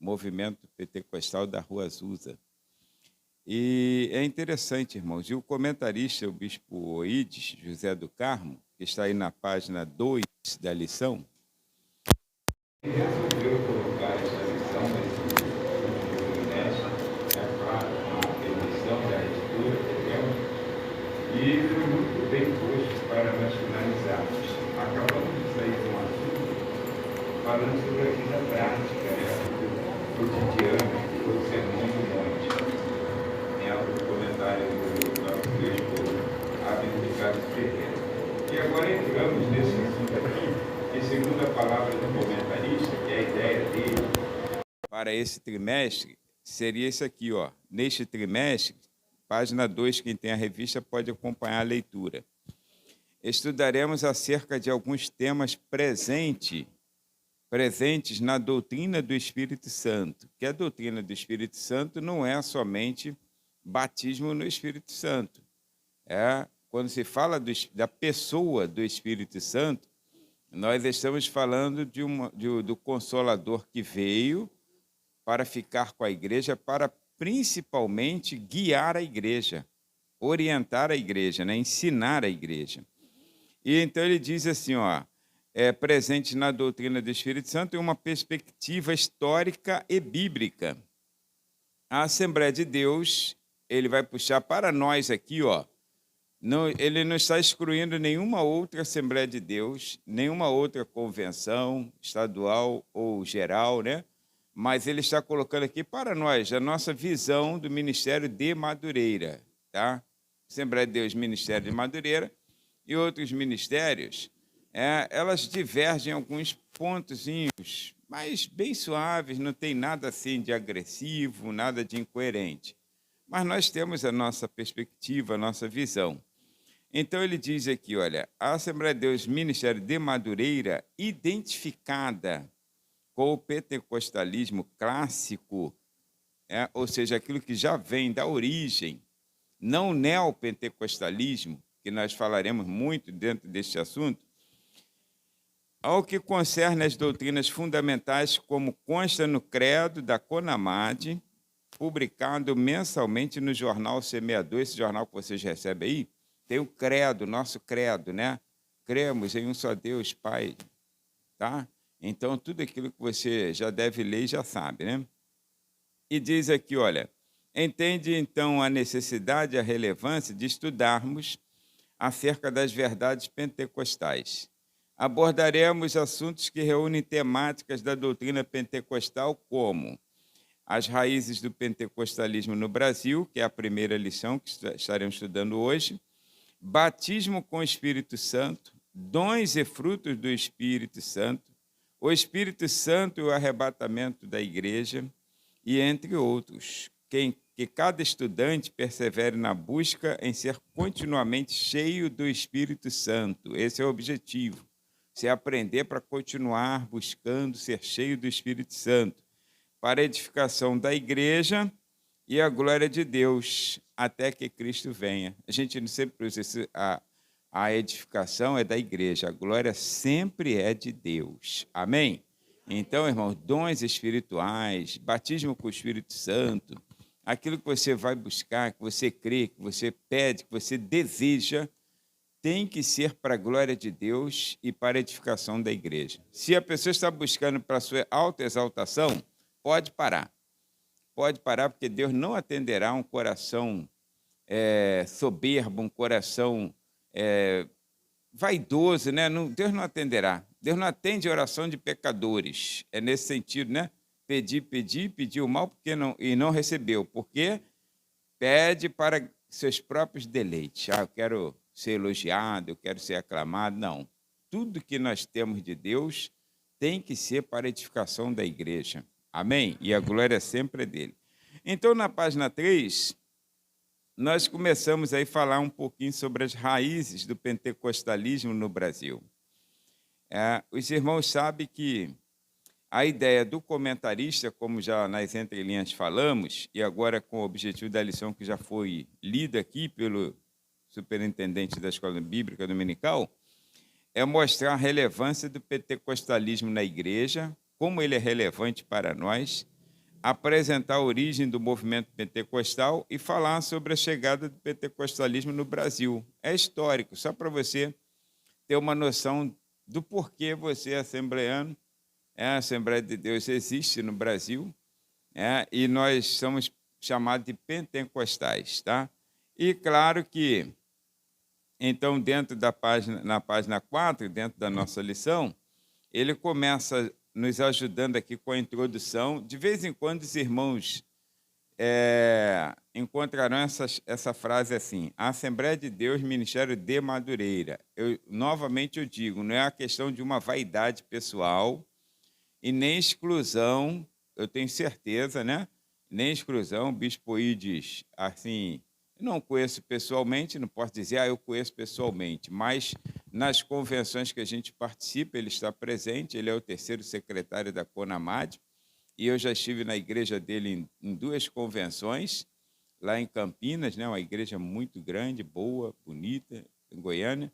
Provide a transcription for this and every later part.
movimento pentecostal da Rua Azusa. E é interessante, irmãos, e o comentarista, o bispo Oídes José do Carmo, que está aí na página 2 da lição, resolveu colocar essa lição nesse trimestre, é claro, com a permissão da editora que temos, e foi muito bem posto para nós finalizarmos. Acabamos de sair de um assunto falando sobre a vida prática, cotidiana, o sermão do monte. Tem algo do comentário do nosso bispo Abel Ricardo Ferreira. E agora entramos nesse assunto aqui, e segundo a palavra do comentarista, que é a ideia dele para esse trimestre, seria isso aqui, ó. Neste trimestre, página 2, quem tem a revista pode acompanhar a leitura. Estudaremos acerca de alguns temas presentes na doutrina do Espírito Santo, que a doutrina do Espírito Santo não é somente batismo no Espírito Santo. Quando se fala da pessoa do Espírito Santo, nós estamos falando do Consolador que veio para ficar com a igreja, para principalmente guiar a igreja, orientar a igreja, né? Ensinar a igreja. E então ele diz assim, ó, presente na doutrina do Espírito Santo em uma perspectiva histórica e bíblica. A Assembleia de Deus, ele vai puxar para nós aqui, ó, ele não está excluindo nenhuma outra Assembleia de Deus, nenhuma outra convenção estadual ou geral, né? Mas ele está colocando aqui para nós a nossa visão do Ministério de Madureira, tá? Assembleia de Deus, Ministério de Madureira e outros ministérios, elas divergem em alguns pontozinhos, mas bem suaves, não tem nada assim de agressivo, nada de incoerente. Mas nós temos a nossa perspectiva, a nossa visão. Então, ele diz aqui, olha, a Assembleia de Deus, Ministério de Madureira, identificada com o pentecostalismo clássico, ou seja, aquilo que já vem da origem, não o neopentecostalismo, que nós falaremos muito dentro deste assunto, ao que concerne as doutrinas fundamentais, como consta no credo da CONAMAD, publicado mensalmente no jornal Semeador, esse jornal que vocês recebem aí, tem o credo, nosso credo, né? Cremos em um só Deus, Pai, tá? Então, tudo aquilo que você já deve ler e já sabe, né? E diz aqui, olha, entende, então, a necessidade e a relevância de estudarmos acerca das verdades pentecostais. Abordaremos assuntos que reúnem temáticas da doutrina pentecostal, como as raízes do pentecostalismo no Brasil, que é a primeira lição que estaremos estudando hoje, batismo com o Espírito Santo, dons e frutos do Espírito Santo, o Espírito Santo e o arrebatamento da igreja, e entre outros. Que cada estudante persevere na busca em ser continuamente cheio do Espírito Santo. Esse é o objetivo. Você aprender para continuar buscando ser cheio do Espírito Santo, para a edificação da igreja e a glória de Deus, até que Cristo venha. A gente não sempre usa a edificação é da igreja, a glória sempre é de Deus. Amém? Então, irmãos, dons espirituais, batismo com o Espírito Santo, aquilo que você vai buscar, que você crê, que você pede, que você deseja, tem que ser para a glória de Deus e para a edificação da igreja. Se a pessoa está buscando para a sua autoexaltação, pode parar. Pode parar, porque Deus não atenderá um coração soberbo, um coração vaidoso, né? Deus não atenderá. Deus não atende a oração de pecadores. É nesse sentido, né? Pediu mal porque não recebeu. Porque pede para seus próprios deleites. Eu quero ser elogiado, eu quero ser aclamado. Não. Tudo que nós temos de Deus tem que ser para a edificação da igreja. Amém? E a glória sempre é dele. Então, na página 3, nós começamos aí a falar um pouquinho sobre as raízes do pentecostalismo no Brasil. Os irmãos sabem que a ideia do comentarista, como já nas entrelinhas falamos, e agora com o objetivo da lição que já foi lida aqui pelo superintendente da Escola Bíblica Dominical, é mostrar a relevância do pentecostalismo na igreja, como ele é relevante para nós, apresentar a origem do movimento pentecostal e falar sobre a chegada do pentecostalismo no Brasil. É histórico, só para você ter uma noção do porquê você é assembleano. A Assembleia de Deus existe no Brasil, e nós somos chamados de pentecostais, tá? E claro que, então, dentro da página, na página 4, dentro da nossa lição, ele começa nos ajudando aqui com a introdução. De vez em quando, os irmãos encontrarão essa frase assim: a Assembleia de Deus, Ministério de Madureira. Novamente eu digo, não é a questão de uma vaidade pessoal e nem exclusão, eu tenho certeza, né? Nem exclusão. O bispo Ides, assim, não conheço pessoalmente, não posso dizer, eu conheço pessoalmente, mas nas convenções que a gente participa, ele está presente, ele é o terceiro secretário da CONAMAD, e eu já estive na igreja dele em 2 convenções, lá em Campinas, né, uma igreja muito grande, boa, bonita, em Goiânia.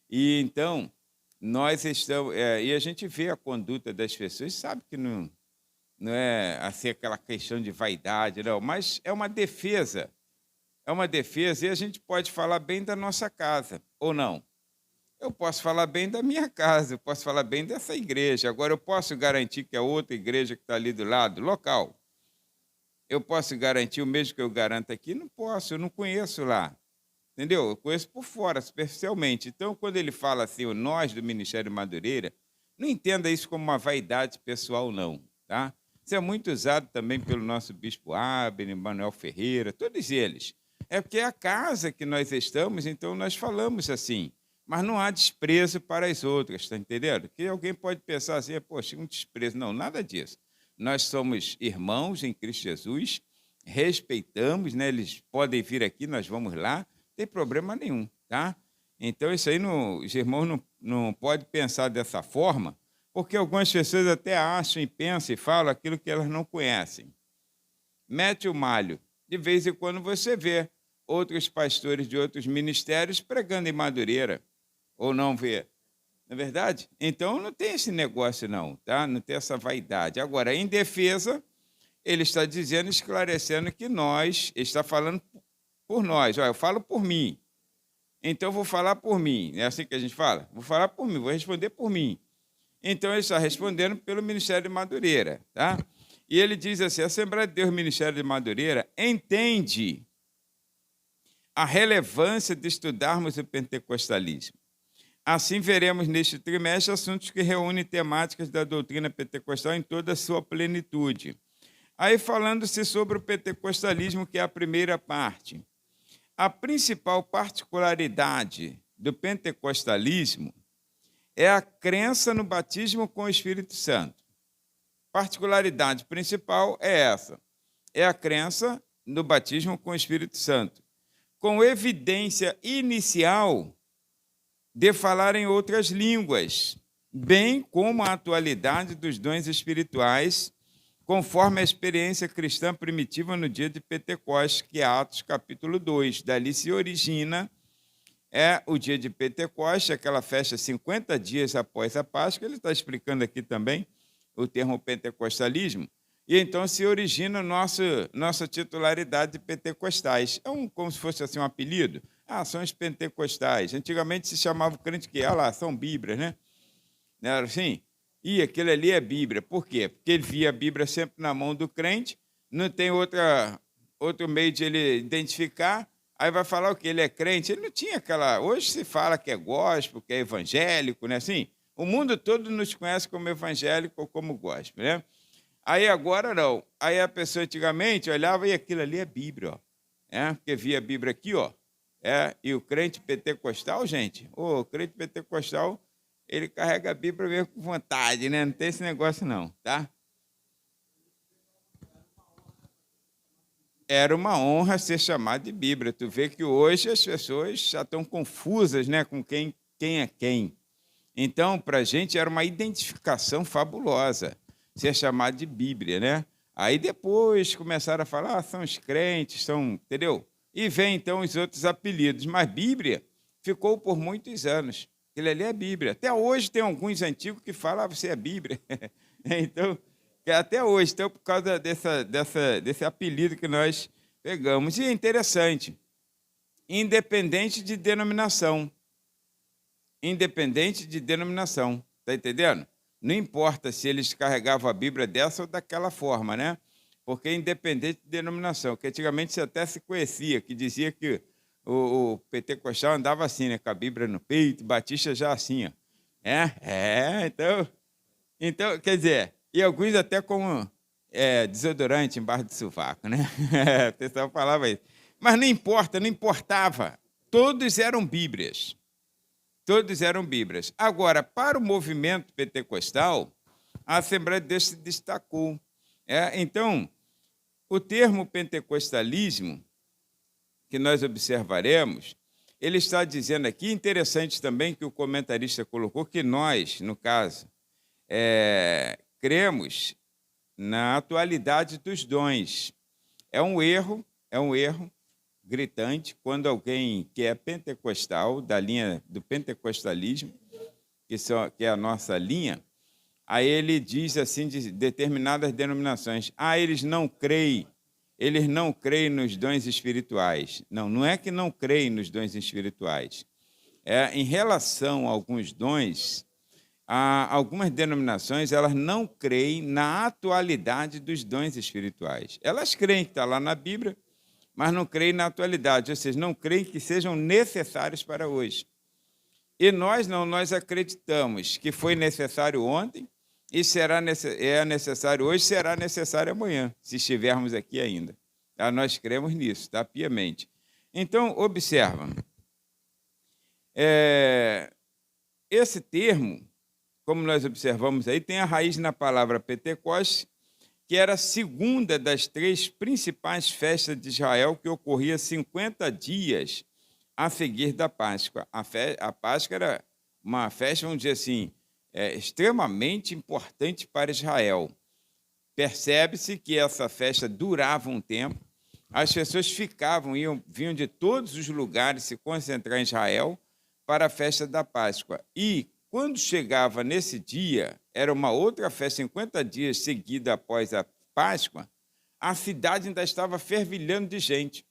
E então, nós estamos... e a gente vê a conduta das pessoas, sabe que não é assim aquela questão de vaidade, não, mas é uma defesa. É uma defesa, e a gente pode falar bem da nossa casa, ou não. Eu posso falar bem da minha casa, eu posso falar bem dessa igreja. Agora, eu posso garantir que a outra igreja que está ali do lado, local, eu posso garantir o mesmo que eu garanto aqui? Não posso, eu não conheço lá. Entendeu? Eu conheço por fora, superficialmente. Então, quando ele fala assim, o nós do Ministério Madureira, não entenda isso como uma vaidade pessoal, não. Tá? Isso é muito usado também pelo nosso bispo Abner, Manuel Ferreira, todos eles. É porque é a casa que nós estamos, então nós falamos assim. Mas não há desprezo para as outras, está entendendo? Que alguém pode pensar assim, poxa, um desprezo. Não, nada disso. Nós somos irmãos em Cristo Jesus, respeitamos, né? Eles podem vir aqui, nós vamos lá, não tem problema nenhum, tá? Então, isso aí, os irmãos não podem pensar dessa forma, porque algumas pessoas até acham e pensam e falam aquilo que elas não conhecem. Mete o malho. De vez em quando você vê outros pastores de outros ministérios pregando em Madureira, ou não vê? Não é verdade? Então, não tem esse negócio, não, tá? Não tem essa vaidade. Agora, em defesa, ele está dizendo, esclarecendo que está falando por nós. Olha, eu falo por mim, então eu vou falar por mim. É assim que a gente fala? Vou falar por mim, vou responder por mim. Então, ele está respondendo pelo Ministério de Madureira, tá? E ele diz assim, a Assembleia de Deus, Ministério de Madureira, entende a relevância de estudarmos o pentecostalismo. Assim, veremos neste trimestre assuntos que reúnem temáticas da doutrina pentecostal em toda a sua plenitude. Aí, falando-se sobre o pentecostalismo, que é a primeira parte. A principal particularidade do pentecostalismo é a crença no batismo com o Espírito Santo. Particularidade principal é essa, é a crença no batismo com o Espírito Santo, com evidência inicial de falar em outras línguas, bem como a atualidade dos dons espirituais, conforme a experiência cristã primitiva no dia de Pentecostes, que é Atos capítulo 2. Dali se origina o dia de Pentecostes, aquela festa 50 dias após a Páscoa. Ele está explicando aqui também o termo pentecostalismo, e então se origina nossa titularidade de pentecostais. É como se fosse assim um apelido. São os pentecostais. Antigamente se chamava o crente que são Bíblias, né? Não era assim? E aquele ali é Bíblia. Por quê? Porque ele via a Bíblia sempre na mão do crente, não tem outro meio de ele identificar, aí vai falar o que ele é crente. Ele não tinha aquela... Hoje se fala que é gospel, que é evangélico, né? Assim, o mundo todo nos conhece como evangélico ou como gospel, né? Aí agora não. Aí a pessoa antigamente olhava e aquilo ali é Bíblia, ó. Porque via a Bíblia aqui, ó. E o crente pentecostal, gente, o crente pentecostal, ele carrega a Bíblia mesmo com vontade, né? Não tem esse negócio não, tá? Era uma honra ser chamado de Bíblia. Tu vê que hoje as pessoas já estão confusas, né, com quem é quem. Então, para a gente era uma identificação fabulosa ser chamado de Bíblia, né? Aí depois começaram a falar, são os crentes, entendeu? E vem, então, os outros apelidos. Mas Bíblia ficou por muitos anos. Ele ali é Bíblia. Até hoje tem alguns antigos que falam, você é Bíblia. Então, que é até hoje, então, por causa desse apelido que nós pegamos. E é interessante, independente de denominação. Independente de denominação, está entendendo? Não importa se eles carregavam a Bíblia dessa ou daquela forma, né? Porque é independente de denominação, que antigamente você até se conhecia, que dizia que o pentecostal andava assim, né? Com a Bíblia no peito, batista já assim, ó. Então, quer dizer, e alguns até com desodorante embaixo do sovaco, né? O pessoal falava isso. Mas não importa, não importava. Todos eram Bíblias. Todos eram Bíblias. Agora, para o movimento pentecostal, a Assembleia de Deus se destacou. Então, o termo pentecostalismo, que nós observaremos, ele está dizendo aqui, interessante também que o comentarista colocou, que nós, no caso, cremos na atualidade dos dons. É um erro gritante quando alguém que é pentecostal, da linha do pentecostalismo, que é a nossa linha, aí ele diz assim de determinadas denominações, eles não creem nos dons espirituais. Não é que não creem nos dons espirituais. Em relação a alguns dons, algumas denominações elas não creem na atualidade dos dons espirituais. Elas creem que está lá na Bíblia, mas não creem na atualidade, ou seja, não creem que sejam necessários para hoje. E nós não, nós acreditamos que foi necessário ontem e é necessário hoje, será necessário amanhã, se estivermos aqui ainda. Tá? Nós cremos nisso, tá? Piamente. Então, observa. Esse termo, como nós observamos aí, tem a raiz na palavra Pentecoste, que era a segunda das 3 principais festas de Israel, que ocorria 50 dias a seguir da Páscoa. A Páscoa era uma festa, vamos dizer assim, extremamente importante para Israel. Percebe-se que essa festa durava um tempo, as pessoas vinham de todos os lugares se concentrar em Israel para a festa da Páscoa. E, quando chegava nesse dia, era uma outra festa, 50 dias seguida após a Páscoa, a cidade ainda estava fervilhando de gente,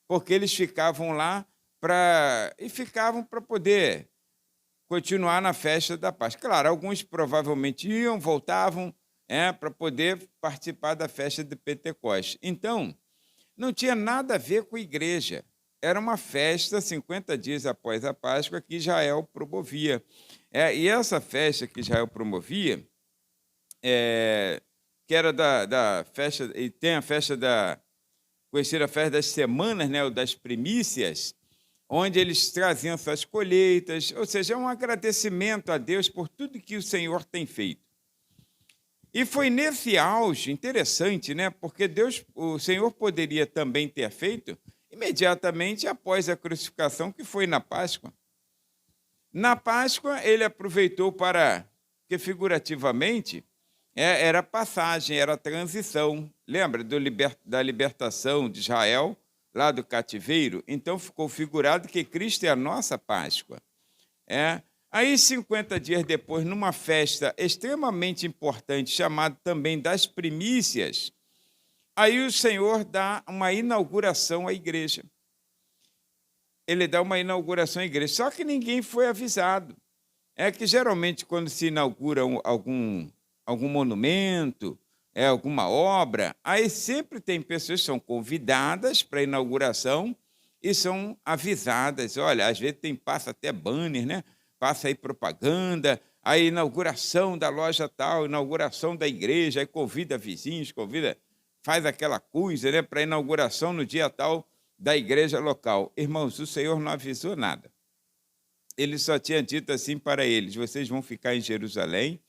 porque eles ficavam lá para poder continuar na festa da Páscoa. Claro, alguns provavelmente iam, voltavam para poder participar da festa de Pentecostes. Então, não tinha nada a ver com a igreja. Era uma festa 50 dias após a Páscoa que Israel promovia. E essa festa que Israel promovia, que era da festa, e tem a festa conhecida a festa das semanas, né, ou das primícias, onde eles traziam suas colheitas, ou seja, é um agradecimento a Deus por tudo que o Senhor tem feito. E foi nesse auge, interessante, né, porque o Senhor poderia também ter feito imediatamente após a crucificação, que foi na Páscoa. Na Páscoa, ele aproveitou porque figurativamente, era passagem, era transição. Lembra da libertação de Israel, lá do cativeiro? Então, ficou figurado que Cristo é a nossa Páscoa. Aí, 50 dias depois, numa festa extremamente importante, chamada também das primícias, aí o Senhor dá uma inauguração à igreja. Ele dá uma inauguração à igreja. Só que ninguém foi avisado. Que geralmente, quando se inaugura algum monumento, alguma obra, aí sempre tem pessoas que são convidadas para a inauguração e são avisadas. Olha, às vezes passa até banner, né? Passa aí propaganda, a inauguração da loja tal, inauguração da igreja, aí convida vizinhos, faz aquela coisa, né, para a inauguração no dia tal da igreja local. Irmãos, o Senhor não avisou nada. Ele só tinha dito assim para eles: vocês vão ficar em Jerusalém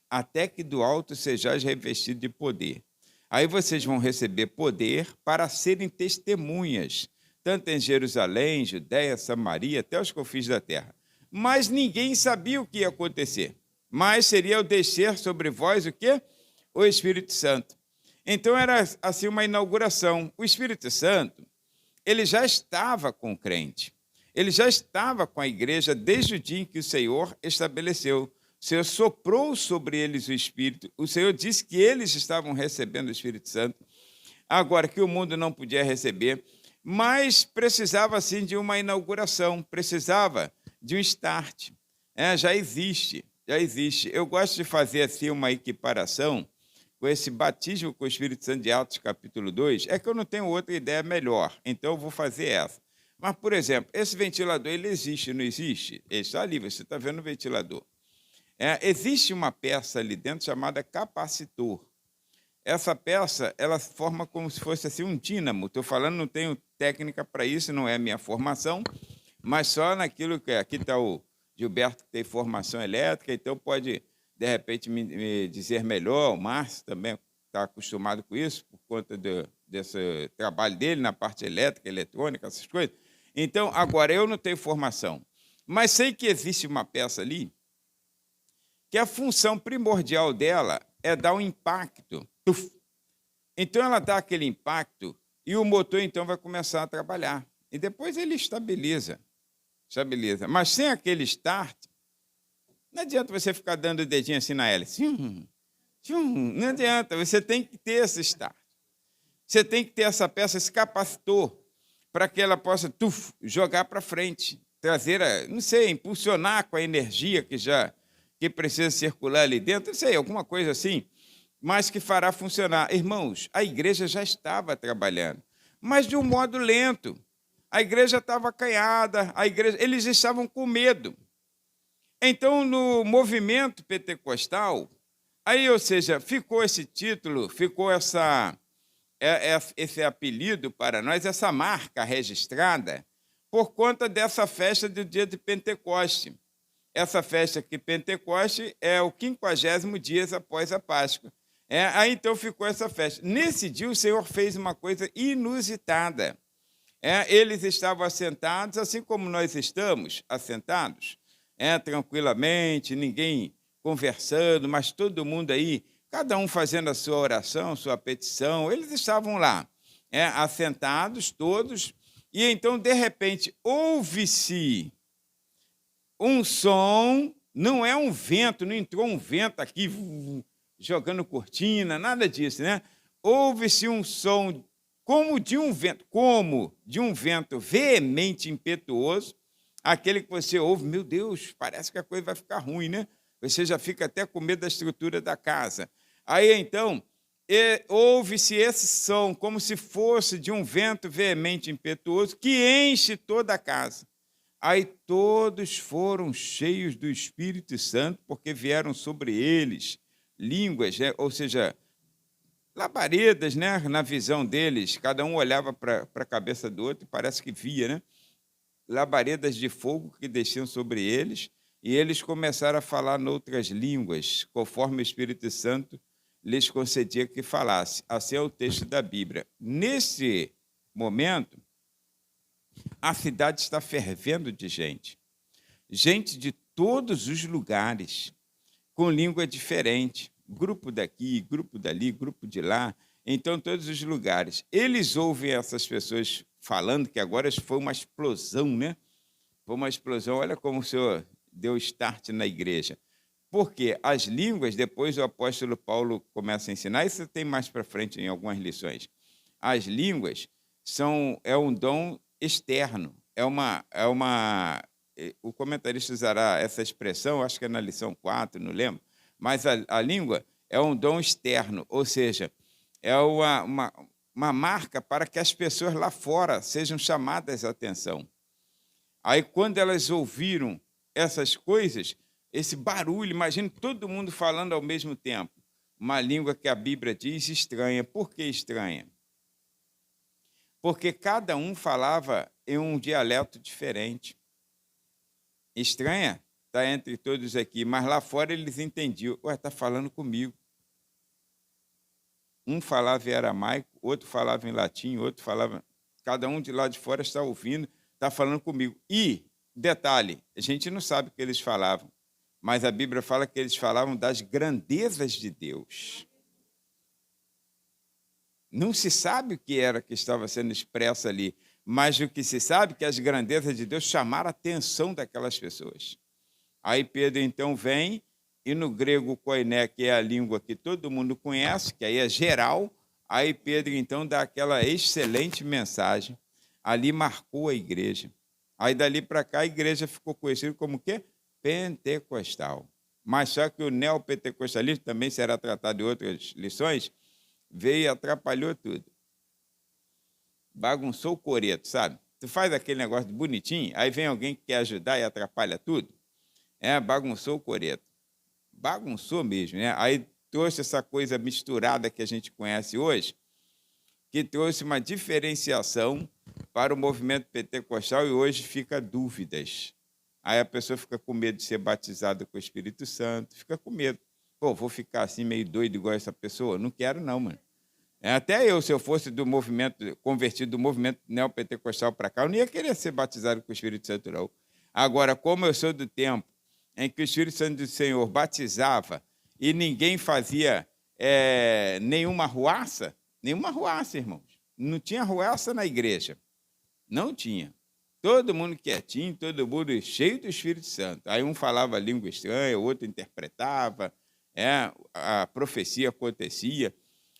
até que do alto sejais revestidos de poder. Aí vocês vão receber poder para serem testemunhas, tanto em Jerusalém, Judéia, Samaria, até os confins da terra. Mas ninguém sabia o que ia acontecer. Mas seria o descer sobre vós o quê? O Espírito Santo. Então era assim uma inauguração. O Espírito Santo, ele já estava com o crente. Ele já estava com a igreja desde o dia em que o Senhor estabeleceu. O Senhor soprou sobre eles o Espírito. O Senhor disse que eles estavam recebendo o Espírito Santo. Agora, que o mundo não podia receber, mas precisava, sim, de uma inauguração, precisava de um start. Já existe. Eu gosto de fazer assim uma equiparação com esse batismo com o Espírito Santo de Atos, capítulo 2, é que eu não tenho outra ideia melhor, então eu vou fazer essa. Mas, por exemplo, esse ventilador, ele existe, não existe? Ele está ali, você está vendo o ventilador. Existe uma peça ali dentro chamada capacitor. Essa peça, ela forma como se fosse assim um dínamo. Estou falando, não tenho técnica para isso, não é minha formação, mas só naquilo que... Aqui está o Gilberto, que tem formação elétrica, então pode, de repente, me dizer melhor. O Márcio também está acostumado com isso, por conta desse trabalho dele na parte elétrica, eletrônica, essas coisas. Então, agora, eu não tenho formação, mas sei que existe uma peça ali que a função primordial dela é dar um impacto. Então, ela dá aquele impacto e o motor, então, vai começar a trabalhar. E depois ele estabiliza. Mas sem aquele start, não adianta você ficar dando o dedinho assim na hélice. Não adianta, você tem que ter esse start. Você tem que ter essa peça, esse capacitor, para que ela possa jogar para frente, trazer, não sei, impulsionar com a energia que precisa circular ali dentro, não sei, alguma coisa assim, mas que fará funcionar. Irmãos, a igreja já estava trabalhando, mas de um modo lento. A igreja estava acanhada, eles estavam com medo. Então, no movimento pentecostal, ou seja, ficou esse título, ficou esse apelido para nós, essa marca registrada, por conta dessa festa do dia de Pentecoste. Essa festa aqui, Pentecoste, é o 50º dia após a Páscoa. Aí então ficou essa festa. Nesse dia o Senhor fez uma coisa inusitada. Eles estavam assentados, assim como nós estamos assentados, tranquilamente, ninguém conversando, mas todo mundo aí, cada um fazendo a sua oração, sua petição. Eles estavam lá, assentados todos, e então, de repente, ouve-se um som, não é um vento, não entrou um vento aqui jogando cortina, nada disso, né? Ouve-se um som como de um vento veemente, impetuoso, aquele que você ouve, meu Deus, parece que a coisa vai ficar ruim, né? Você já fica até com medo da estrutura da casa. Aí, então, ouve-se esse som como se fosse de um vento veemente, impetuoso, que enche toda a casa. Aí todos foram cheios do Espírito Santo, porque vieram sobre eles línguas, ou seja, labaredas, né? Na visão deles, cada um olhava para a cabeça do outro e parece que via, né? Labaredas de fogo que desciam sobre eles, e eles começaram a falar noutras línguas, conforme o Espírito Santo lhes concedia que falasse. Assim é o texto da Bíblia. Nesse momento, a cidade está fervendo de gente. Gente de todos os lugares, com língua diferente. Grupo daqui, grupo dali, grupo de lá. Então, todos os lugares. Eles ouvem essas pessoas falando, que agora foi uma explosão, né? Foi uma explosão. Olha como o Senhor deu start na igreja. Porque as línguas, depois o apóstolo Paulo começa a ensinar, isso tem mais para frente em algumas lições. As línguas é um dom externo. O comentarista usará essa expressão, acho que é na lição 4, não lembro, mas a língua é um dom externo, ou seja, é uma marca para que as pessoas lá fora sejam chamadas a atenção. Aí, quando elas ouviram essas coisas, esse barulho, imagina todo mundo falando ao mesmo tempo, uma língua que a Bíblia diz estranha. Por que estranha? Porque cada um falava em um dialeto diferente. Estranha? Está entre todos aqui, mas lá fora eles entendiam. Está falando comigo. Um falava em aramaico, outro falava em latim, outro falava... Cada um de lá de fora está ouvindo, está falando comigo. E, detalhe, a gente não sabe o que eles falavam, mas a Bíblia fala que eles falavam das grandezas de Deus. Não se sabe o que era que estava sendo expresso ali, mas o que se sabe é que as grandezas de Deus chamaram a atenção daquelas pessoas. Aí Pedro, então, vem e no grego koiné, que é a língua que todo mundo conhece, que aí é geral. Aí Pedro, então, dá aquela excelente mensagem. Ali marcou a igreja. Aí, dali para cá, a igreja ficou conhecida como o quê? Pentecostal. Mas só que o neopentecostalismo, também será tratado em outras lições, veio e atrapalhou tudo. Bagunçou o coreto, sabe? Tu faz aquele negócio bonitinho, aí vem alguém que quer ajudar e atrapalha tudo. Bagunçou o coreto. Bagunçou mesmo, né? Aí trouxe essa coisa misturada que a gente conhece hoje, que trouxe uma diferenciação para o movimento pentecostal e hoje fica dúvidas. Aí a pessoa fica com medo de ser batizada com o Espírito Santo, fica com medo. Pô, vou ficar assim meio doido igual essa pessoa? Não quero não, mano. Até eu, se eu fosse do movimento, convertido do movimento neopentecostal para cá, eu não ia querer ser batizado com o Espírito Santo, não. Agora, como eu sou do tempo em que o Espírito Santo do Senhor batizava e ninguém fazia nenhuma ruaça, irmãos. Não tinha ruaça na igreja. Não tinha. Todo mundo quietinho, todo mundo cheio do Espírito Santo. Aí um falava língua estranha, o outro interpretava, a profecia acontecia.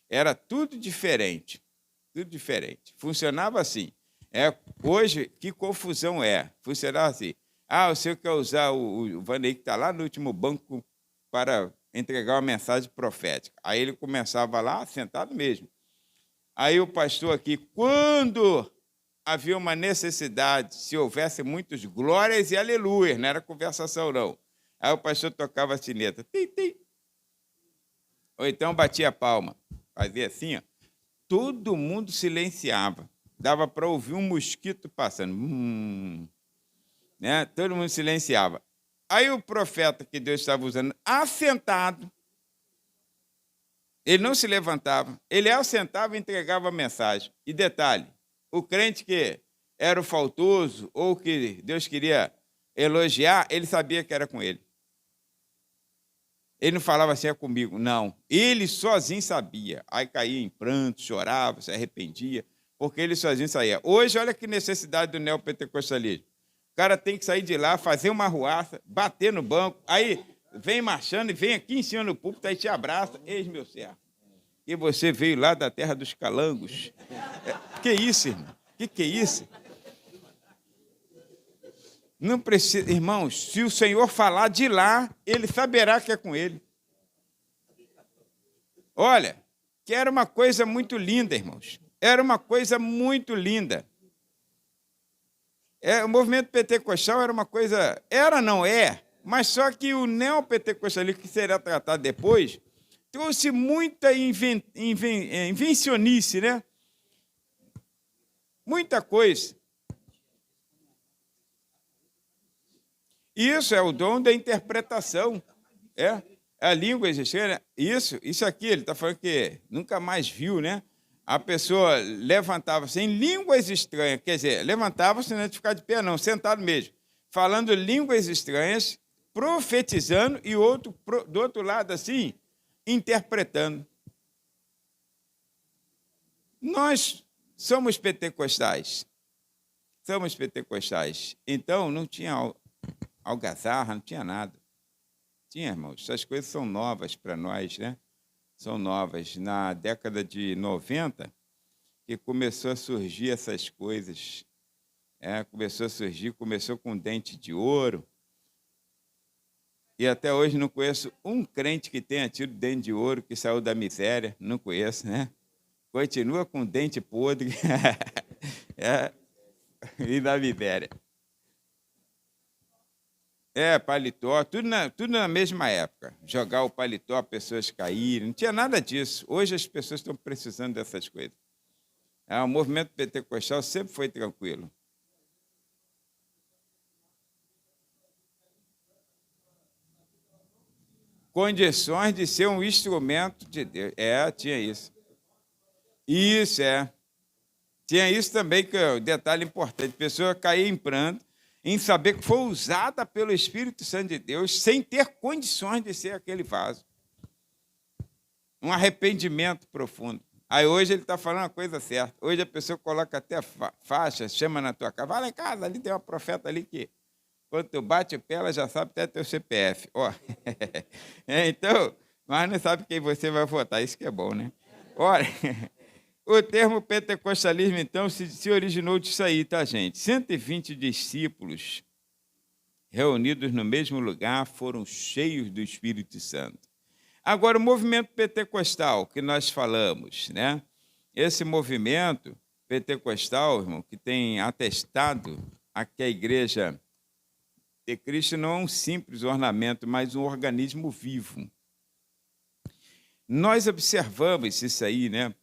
Era tudo diferente. Tudo diferente. Funcionava assim. Hoje, que confusão é? Funcionava assim. O senhor quer usar o Vanei, que está lá no último banco, para entregar uma mensagem profética. Aí ele começava lá, sentado mesmo. Aí o pastor aqui, quando havia uma necessidade, se houvesse muitos glórias e aleluias, não era conversação, não. Aí o pastor tocava a sineta. Tim, tim. Ou então batia a palma. Fazia assim, ó. Todo mundo silenciava. Dava para ouvir um mosquito passando. Né? Todo mundo silenciava. Aí o profeta que Deus estava usando, assentado, ele não se levantava, ele assentava e entregava a mensagem. E detalhe, o crente que era o faltoso ou que Deus queria elogiar, ele sabia que era com ele. Ele não falava assim, é comigo, não. Ele sozinho sabia. Aí caía em pranto, chorava, se arrependia, porque ele sozinho saía. Hoje, olha que necessidade do neopentecostalismo. O cara tem que sair de lá, fazer uma arruaça, bater no banco, aí vem marchando e vem aqui em cima do púlpito, aí te abraça, eis meu servo. E você veio lá da terra dos calangos. Que isso, irmão? Que é isso? Não precisa, irmãos, se o Senhor falar de lá, ele saberá que é com ele. Olha, que era uma coisa muito linda, irmãos. Era uma coisa muito linda. O movimento pentecostal era uma coisa... não é, mas só que o neopentecostalismo, que será tratado depois, trouxe muita invencionice, né? Muita coisa. Isso é o dom da interpretação. A língua estranha. Isso aqui, ele está falando que nunca mais viu, né? A pessoa levantava-se em línguas estranhas, quer dizer, levantava-se não de ficar de pé, não, sentado mesmo, falando línguas estranhas, profetizando, e outro do outro lado, assim, interpretando. Nós somos pentecostais. Somos pentecostais. Então, não tinha algazarra, não tinha nada. Tinha, irmãos, essas coisas são novas para nós, né? São novas. Na década de 90, que começou a surgir essas coisas. Começou com dente de ouro. E até hoje não conheço um crente que tenha tido dente de ouro, que saiu da miséria. Não conheço, né? Continua com dente podre e da miséria. Paletó, tudo na mesma época. Jogar o paletó, pessoas caírem, não tinha nada disso. Hoje as pessoas estão precisando dessas coisas. O movimento pentecostal sempre foi tranquilo. Condições de ser um instrumento de Deus. Tinha isso. Tinha isso também, que é um detalhe importante. A pessoa caía em pranto, em saber que foi usada pelo Espírito Santo de Deus, sem ter condições de ser aquele vaso. Um arrependimento profundo. Aí hoje ele está falando a coisa certa. Hoje a pessoa coloca até faixa, chama na tua casa, vai lá em casa, ali tem uma profeta ali que Quando tu bate o pé, ela já sabe até teu CPF. Ó. Então, mas não sabe quem você vai votar. Isso que é bom, né? Olha, o termo pentecostalismo, então, se originou disso aí, tá, gente? 120 discípulos reunidos no mesmo lugar foram cheios do Espírito Santo. Agora, o movimento pentecostal que nós falamos, né? Esse movimento pentecostal, irmão, que tem atestado a que a igreja de Cristo não é um simples ornamento, mas um organismo vivo. Nós observamos isso aí, né,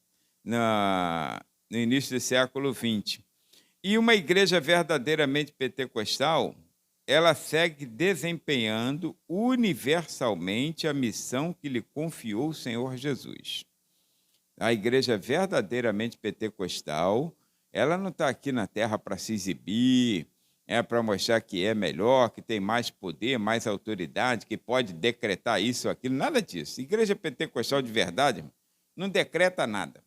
no início do século XX. E uma igreja verdadeiramente pentecostal, ela segue desempenhando universalmente a missão que lhe confiou o Senhor Jesus. A igreja verdadeiramente pentecostal, ela não está aqui na terra para se exibir, para mostrar que é melhor, que tem mais poder, mais autoridade, que pode decretar isso ou aquilo, nada disso. Igreja pentecostal de verdade não decreta nada.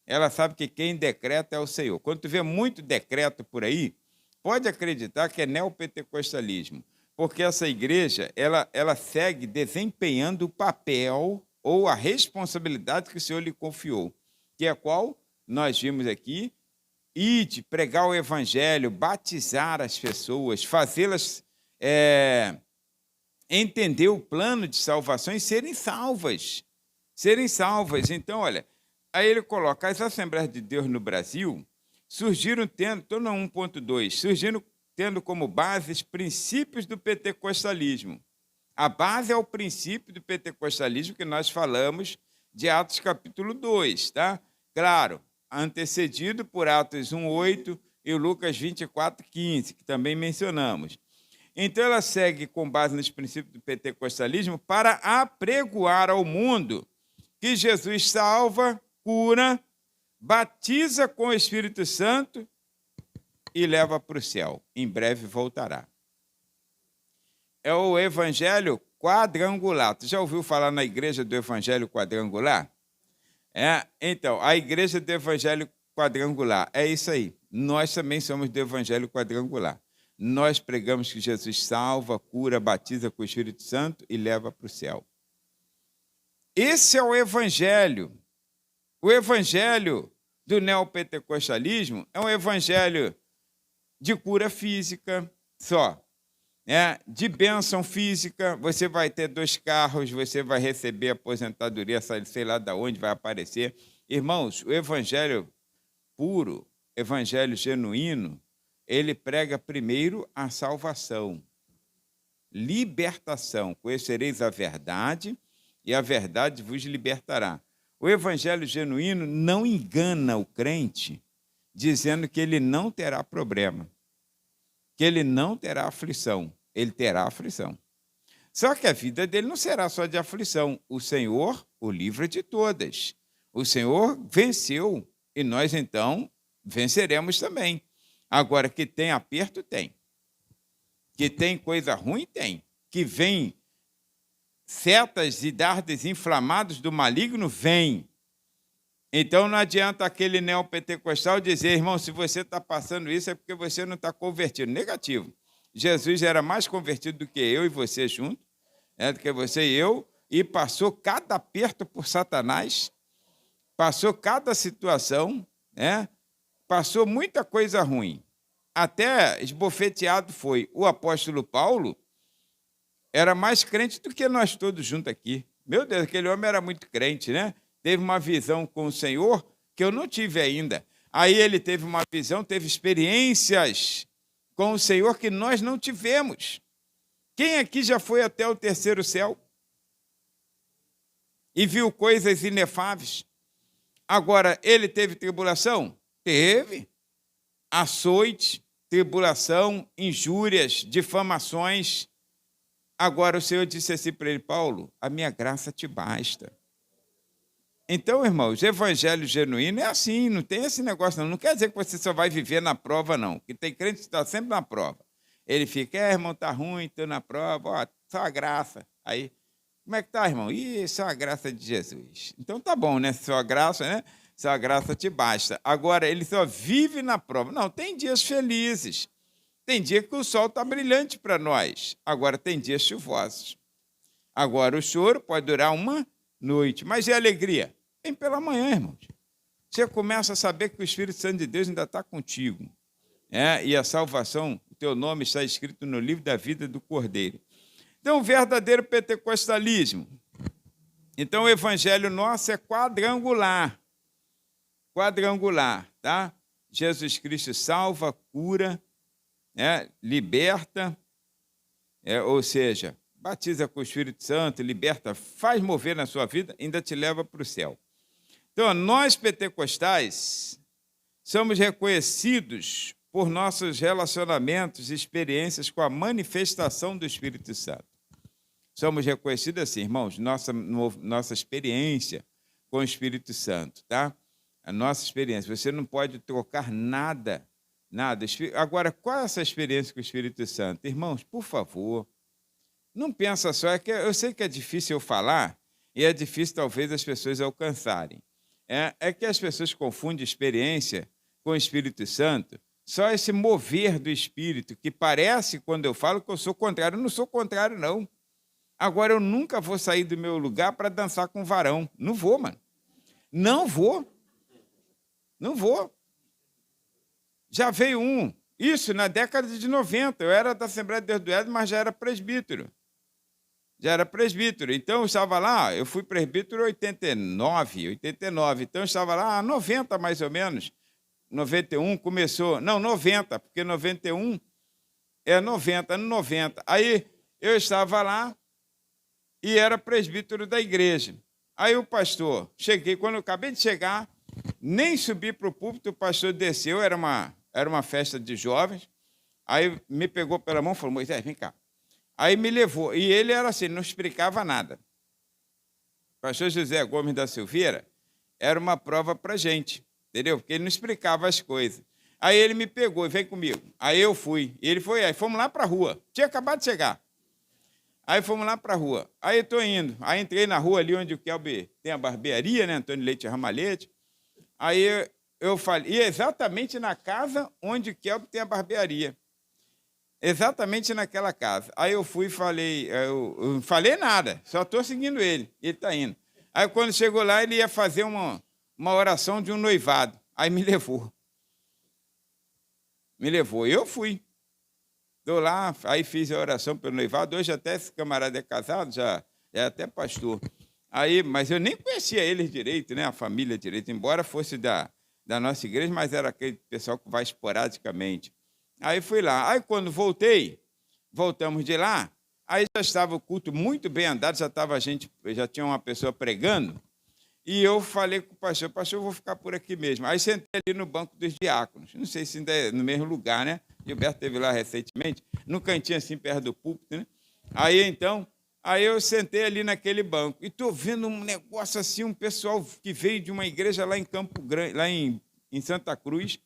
Ela sabe que quem decreta é o Senhor. Quando tu vê muito decreto por aí, pode acreditar que é neopentecostalismo, porque essa igreja ela segue desempenhando o papel ou a responsabilidade que o Senhor lhe confiou, que é qual nós vimos aqui: ide, pregar o evangelho, batizar as pessoas, fazê-las entender o plano de salvação e serem salvas. Serem salvas. Então, olha, aí ele coloca: as Assembleias de Deus no Brasil surgiram tendo, estou no 1.2, surgiram tendo como base os princípios do pentecostalismo. A base é o princípio do pentecostalismo que nós falamos de Atos capítulo 2, tá? Claro, antecedido por Atos 1:8 e Lucas 24:15, que também mencionamos. Então, ela segue com base nos princípios do pentecostalismo para apregoar ao mundo que Jesus salva, cura, batiza com o Espírito Santo e leva para o céu. Em breve voltará. É o evangelho quadrangular. Tu já ouviu falar na igreja do evangelho quadrangular? Então, a igreja do evangelho quadrangular é isso aí. Nós também somos do evangelho quadrangular. Nós pregamos que Jesus salva, cura, batiza com o Espírito Santo e leva para o céu. Esse é o evangelho. O evangelho do neopentecostalismo é um evangelho de cura física só. De bênção física, você vai ter 2 carros, você vai receber aposentadoria, sei lá de onde vai aparecer. Irmãos, o evangelho puro, evangelho genuíno, ele prega primeiro a salvação, libertação. Conhecereis a verdade e a verdade vos libertará. O evangelho genuíno não engana o crente, dizendo que ele não terá problema, que ele não terá aflição. Ele terá aflição. Só que a vida dele não será só de aflição. O Senhor o livra de todas. O Senhor venceu e nós, então, venceremos também. Agora, que tem aperto, tem. Que tem coisa ruim, tem. Que vem setas e dardos inflamados do maligno, vem. Então, não adianta aquele neopentecostal dizer: irmão, se você está passando isso é porque você não está convertido. Negativo. Jesus era mais convertido do que eu e você juntos, do que você e eu, e passou cada aperto por Satanás, passou cada situação, passou muita coisa ruim. Até esbofeteado foi. O apóstolo Paulo era mais crente do que nós todos juntos aqui. Meu Deus, aquele homem era muito crente, né? Teve uma visão com o Senhor que eu não tive ainda. Aí ele teve uma visão, teve experiências com o Senhor que nós não tivemos. Quem aqui já foi até o 3º céu e viu coisas inefáveis? Agora, ele teve tribulação? Teve. Açoite, tribulação, injúrias, difamações. Agora, o Senhor disse assim para ele: Paulo, a minha graça te basta. Então, irmãos, o evangelho genuíno é assim, não tem esse negócio, não. Não quer dizer que você só vai viver na prova, não. Que tem crente que está sempre na prova. Ele fica: irmão, está ruim, estou na prova, só a graça. Aí, como é que está, irmão? Só a graça de Jesus. Então, tá bom, né? Só a graça, né? Só a graça te basta. Agora, ele só vive na prova. Não, tem dias felizes. Tem dia que o sol está brilhante para nós, agora tem dias chuvosos. Agora o choro pode durar uma noite, mas e a alegria? Vem pela manhã, irmãos. Você começa a saber que o Espírito Santo de Deus ainda está contigo. E a salvação, o teu nome está escrito no livro da vida do Cordeiro. Então, o verdadeiro pentecostalismo. Então, o evangelho nosso é quadrangular. Quadrangular, tá? Jesus Cristo salva, cura, liberta, ou seja, batiza com o Espírito Santo, liberta, faz mover na sua vida, ainda te leva para o céu. Então, nós pentecostais somos reconhecidos por nossos relacionamentos e experiências com a manifestação do Espírito Santo. Somos reconhecidos assim, irmãos, nossa experiência com o Espírito Santo, tá? A nossa experiência. Você não pode trocar nada. Agora, qual é essa experiência com o Espírito Santo? Irmãos, por favor, não pensa só, eu sei que é difícil eu falar e é difícil talvez as pessoas alcançarem. É que as pessoas confundem experiência com o Espírito Santo, só esse mover do Espírito, que parece, quando eu falo, que eu sou contrário. Eu não sou contrário, não. Agora, eu nunca vou sair do meu lugar para dançar com varão. Não vou, mano. Não vou. Não vou. Já veio um. Isso na década de 90. Eu era da Assembleia de Deus do Éden, mas já era presbítero. Então, eu estava lá, eu fui presbítero em 89. Então, eu estava lá, 90 mais ou menos. 91 começou. Não, 90, porque 91 é 90, ano 90. Aí, eu estava lá e era presbítero da igreja. Aí, o pastor, quando eu acabei de chegar, nem subi para o púlpito, o pastor desceu, era uma festa de jovens. Aí, me pegou pela mão e falou, Moisés, vem cá. Aí me levou, e ele era assim, não explicava nada. O pastor José Gomes da Silveira era uma prova para a gente, entendeu? Porque ele não explicava as coisas. Aí ele me pegou e vem comigo. Aí eu fui, ele foi, aí fomos lá para a rua. Tinha acabado de chegar. Aí fomos lá para a rua. Aí eu estou indo. Aí entrei na rua ali onde o Kelber tem a barbearia, né? Antônio Leite Ramalhete. Aí eu falei, e exatamente na casa onde o Kelber tem a barbearia. Exatamente naquela casa. Aí eu fui e falei, eu não falei nada, só estou seguindo ele está indo. Aí quando chegou lá, ele ia fazer uma oração de um noivado. Aí me levou. E eu fui. Estou lá, aí fiz a oração pelo noivado. Hoje até esse camarada é casado, já é até pastor. Aí, mas eu nem conhecia eles direito, né? A família direito, embora fosse da nossa igreja, mas era aquele pessoal que vai esporadicamente. Aí fui lá. Aí quando voltamos de lá, aí já estava o culto muito bem andado, já tinha uma pessoa pregando, e eu falei com o pastor, eu vou ficar por aqui mesmo. Aí sentei ali no banco dos diáconos, não sei se ainda é no mesmo lugar, né? Gilberto esteve lá recentemente, no cantinho assim, perto do púlpito, né? Aí eu sentei ali naquele banco, e estou vendo um negócio assim, um pessoal que veio de uma igreja lá em Campo Grande, lá em Santa Cruz,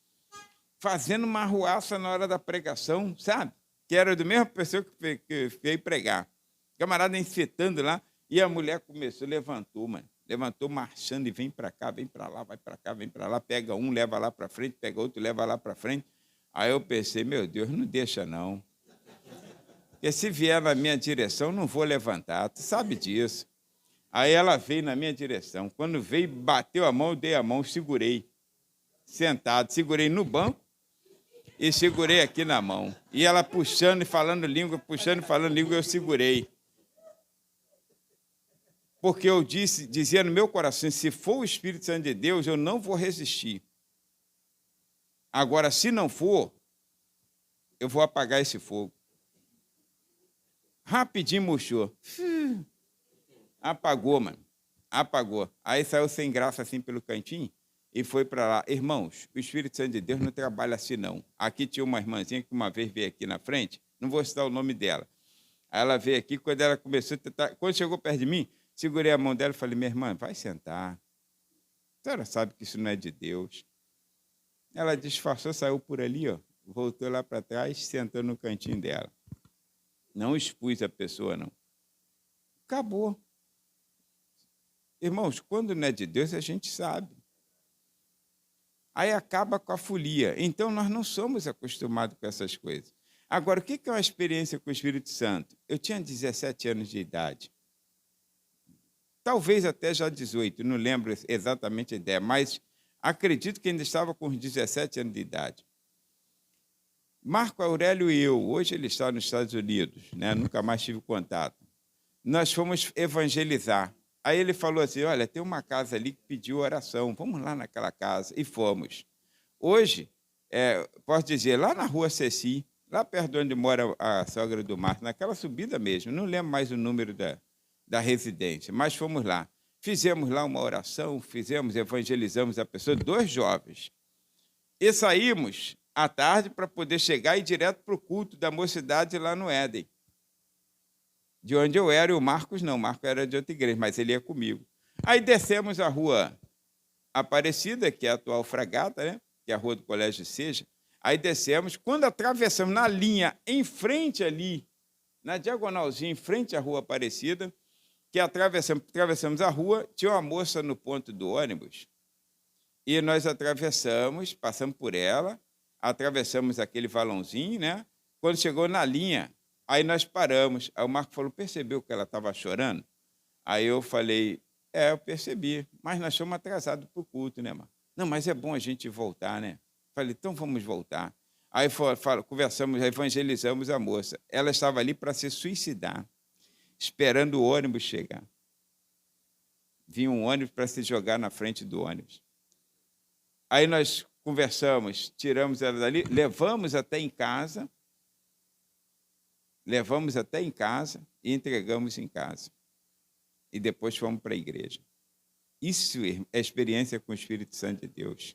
fazendo uma arruaça na hora da pregação, sabe? Que era do mesmo pessoa que veio pregar. O camarada enfetando lá, e a mulher levantou, marchando, e vem para cá, vem para lá, vai para cá, vem para lá, pega um, leva lá para frente, pega outro, leva lá para frente. Aí eu pensei, meu Deus, não deixa não. Porque se vier na minha direção, não vou levantar, tu sabe disso. Aí ela veio na minha direção. Quando veio, bateu a mão, eu dei a mão, segurei. Sentado, segurei no banco, e segurei aqui na mão. E ela puxando e falando língua, eu segurei. Porque eu dizia no meu coração, se for o Espírito Santo de Deus, eu não vou resistir. Agora, se não for, eu vou apagar esse fogo. Rapidinho murchou. Apagou, mano. Apagou. Aí saiu sem graça assim pelo cantinho. E foi para lá. Irmãos, o Espírito Santo de Deus não trabalha assim, não. Aqui tinha uma irmãzinha que uma vez veio aqui na frente, não vou citar o nome dela. Aí ela veio aqui, quando ela começou a tentar... Quando chegou perto de mim, segurei a mão dela e falei, minha irmã, vai sentar. A senhora sabe que isso não é de Deus. Ela disfarçou, saiu por ali, ó, voltou lá para trás, sentou no cantinho dela. Não expus a pessoa, não. Acabou. Irmãos, quando não é de Deus, a gente sabe. Aí acaba com a folia. Então, nós não somos acostumados com essas coisas. Agora, o que é uma experiência com o Espírito Santo? Eu tinha 17 anos de idade. Talvez até já 18, não lembro exatamente a ideia, mas acredito que ainda estava com uns 17 anos de idade. Marco Aurélio e eu, hoje ele está nos Estados Unidos, né? Nunca mais tive contato. Nós fomos evangelizar. Aí ele falou assim, olha, tem uma casa ali que pediu oração, vamos lá naquela casa. E fomos. Hoje, posso dizer, lá na rua Ceci, lá perto de onde mora a sogra do Márcio, naquela subida mesmo, não lembro mais o número da residência, mas fomos lá. Fizemos lá uma oração, evangelizamos a pessoa, 2 jovens. E saímos à tarde para poder chegar e ir direto para o culto da mocidade lá no Éden. De onde eu era, e o Marcos não, o Marcos era de outra igreja, mas ele ia comigo. Aí descemos a rua Aparecida, que é a atual Fragata, né? Que é a rua do Colégio Seja. Aí descemos, quando atravessamos na linha, em frente ali, na diagonalzinha, em frente à rua Aparecida, que atravessamos a rua, tinha uma moça no ponto do ônibus, e nós atravessamos, passamos por ela, atravessamos aquele valãozinho, né? Quando chegou na linha, aí nós paramos. Aí o Marco falou, percebeu que ela estava chorando? Aí eu falei, eu percebi, mas nós somos atrasados para o culto, né, Marco? Não, mas é bom a gente voltar, né? Falei, então vamos voltar. Aí conversamos, evangelizamos a moça. Ela estava ali para se suicidar, esperando o ônibus chegar. Vinha um ônibus para se jogar na frente do ônibus. Aí nós conversamos, tiramos ela dali, levamos até em casa e entregamos em casa. E depois fomos para a igreja. Isso é experiência com o Espírito Santo de Deus.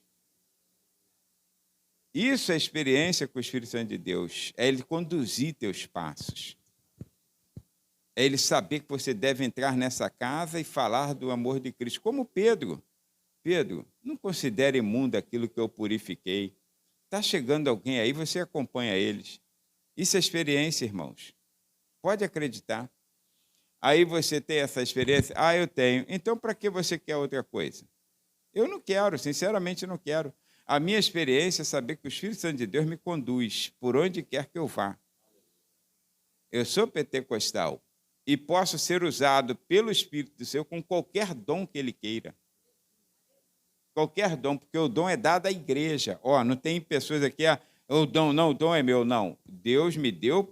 Isso é experiência com o Espírito Santo de Deus. É Ele conduzir teus passos. É Ele saber que você deve entrar nessa casa e falar do amor de Cristo. Como Pedro. Pedro, não considere imundo aquilo que eu purifiquei. Está chegando alguém aí, você acompanha eles. Isso é experiência, irmãos. Pode acreditar. Aí você tem essa experiência? Eu tenho. Então, para que você quer outra coisa? Eu não quero, sinceramente não quero. A minha experiência é saber que o Espírito Santo de Deus me conduz por onde quer que eu vá. Eu sou pentecostal e posso ser usado pelo Espírito do Senhor com qualquer dom que Ele queira. Qualquer dom, porque o dom é dado à igreja. Não tem pessoas aqui, o dom é meu. Não, Deus me deu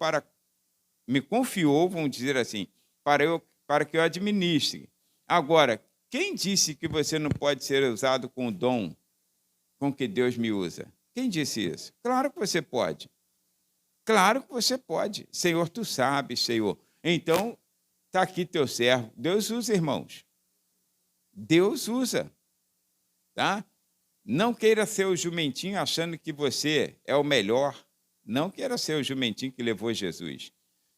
me confiou, vamos dizer assim, para que eu administre. Agora, quem disse que você não pode ser usado com o dom com que Deus me usa? Quem disse isso? Claro que você pode. Claro que você pode. Senhor, tu sabes, Senhor. Então, está aqui teu servo. Deus usa, irmãos. Deus usa. Tá? Não queira ser o jumentinho achando que você é o melhor. Não queira ser o jumentinho que levou Jesus.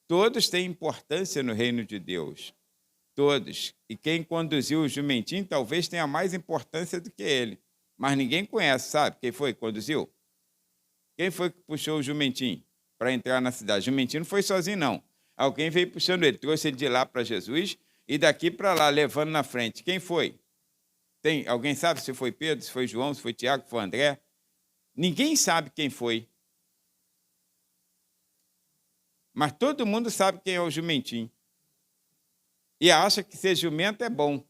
Todos têm importância no reino de Deus. Todos. E quem conduziu o jumentinho talvez tenha mais importância do que ele. Mas ninguém conhece, sabe? Quem foi que conduziu? Quem foi que puxou o jumentinho para entrar na cidade? O jumentinho não foi sozinho, não. Alguém veio puxando ele, trouxe ele de lá para Jesus e daqui para lá, levando na frente. Quem foi? Alguém sabe se foi Pedro, se foi João, se foi Tiago, se foi André? Ninguém sabe quem foi. Mas todo mundo sabe quem é o jumentinho. E acha que ser jumento é bom.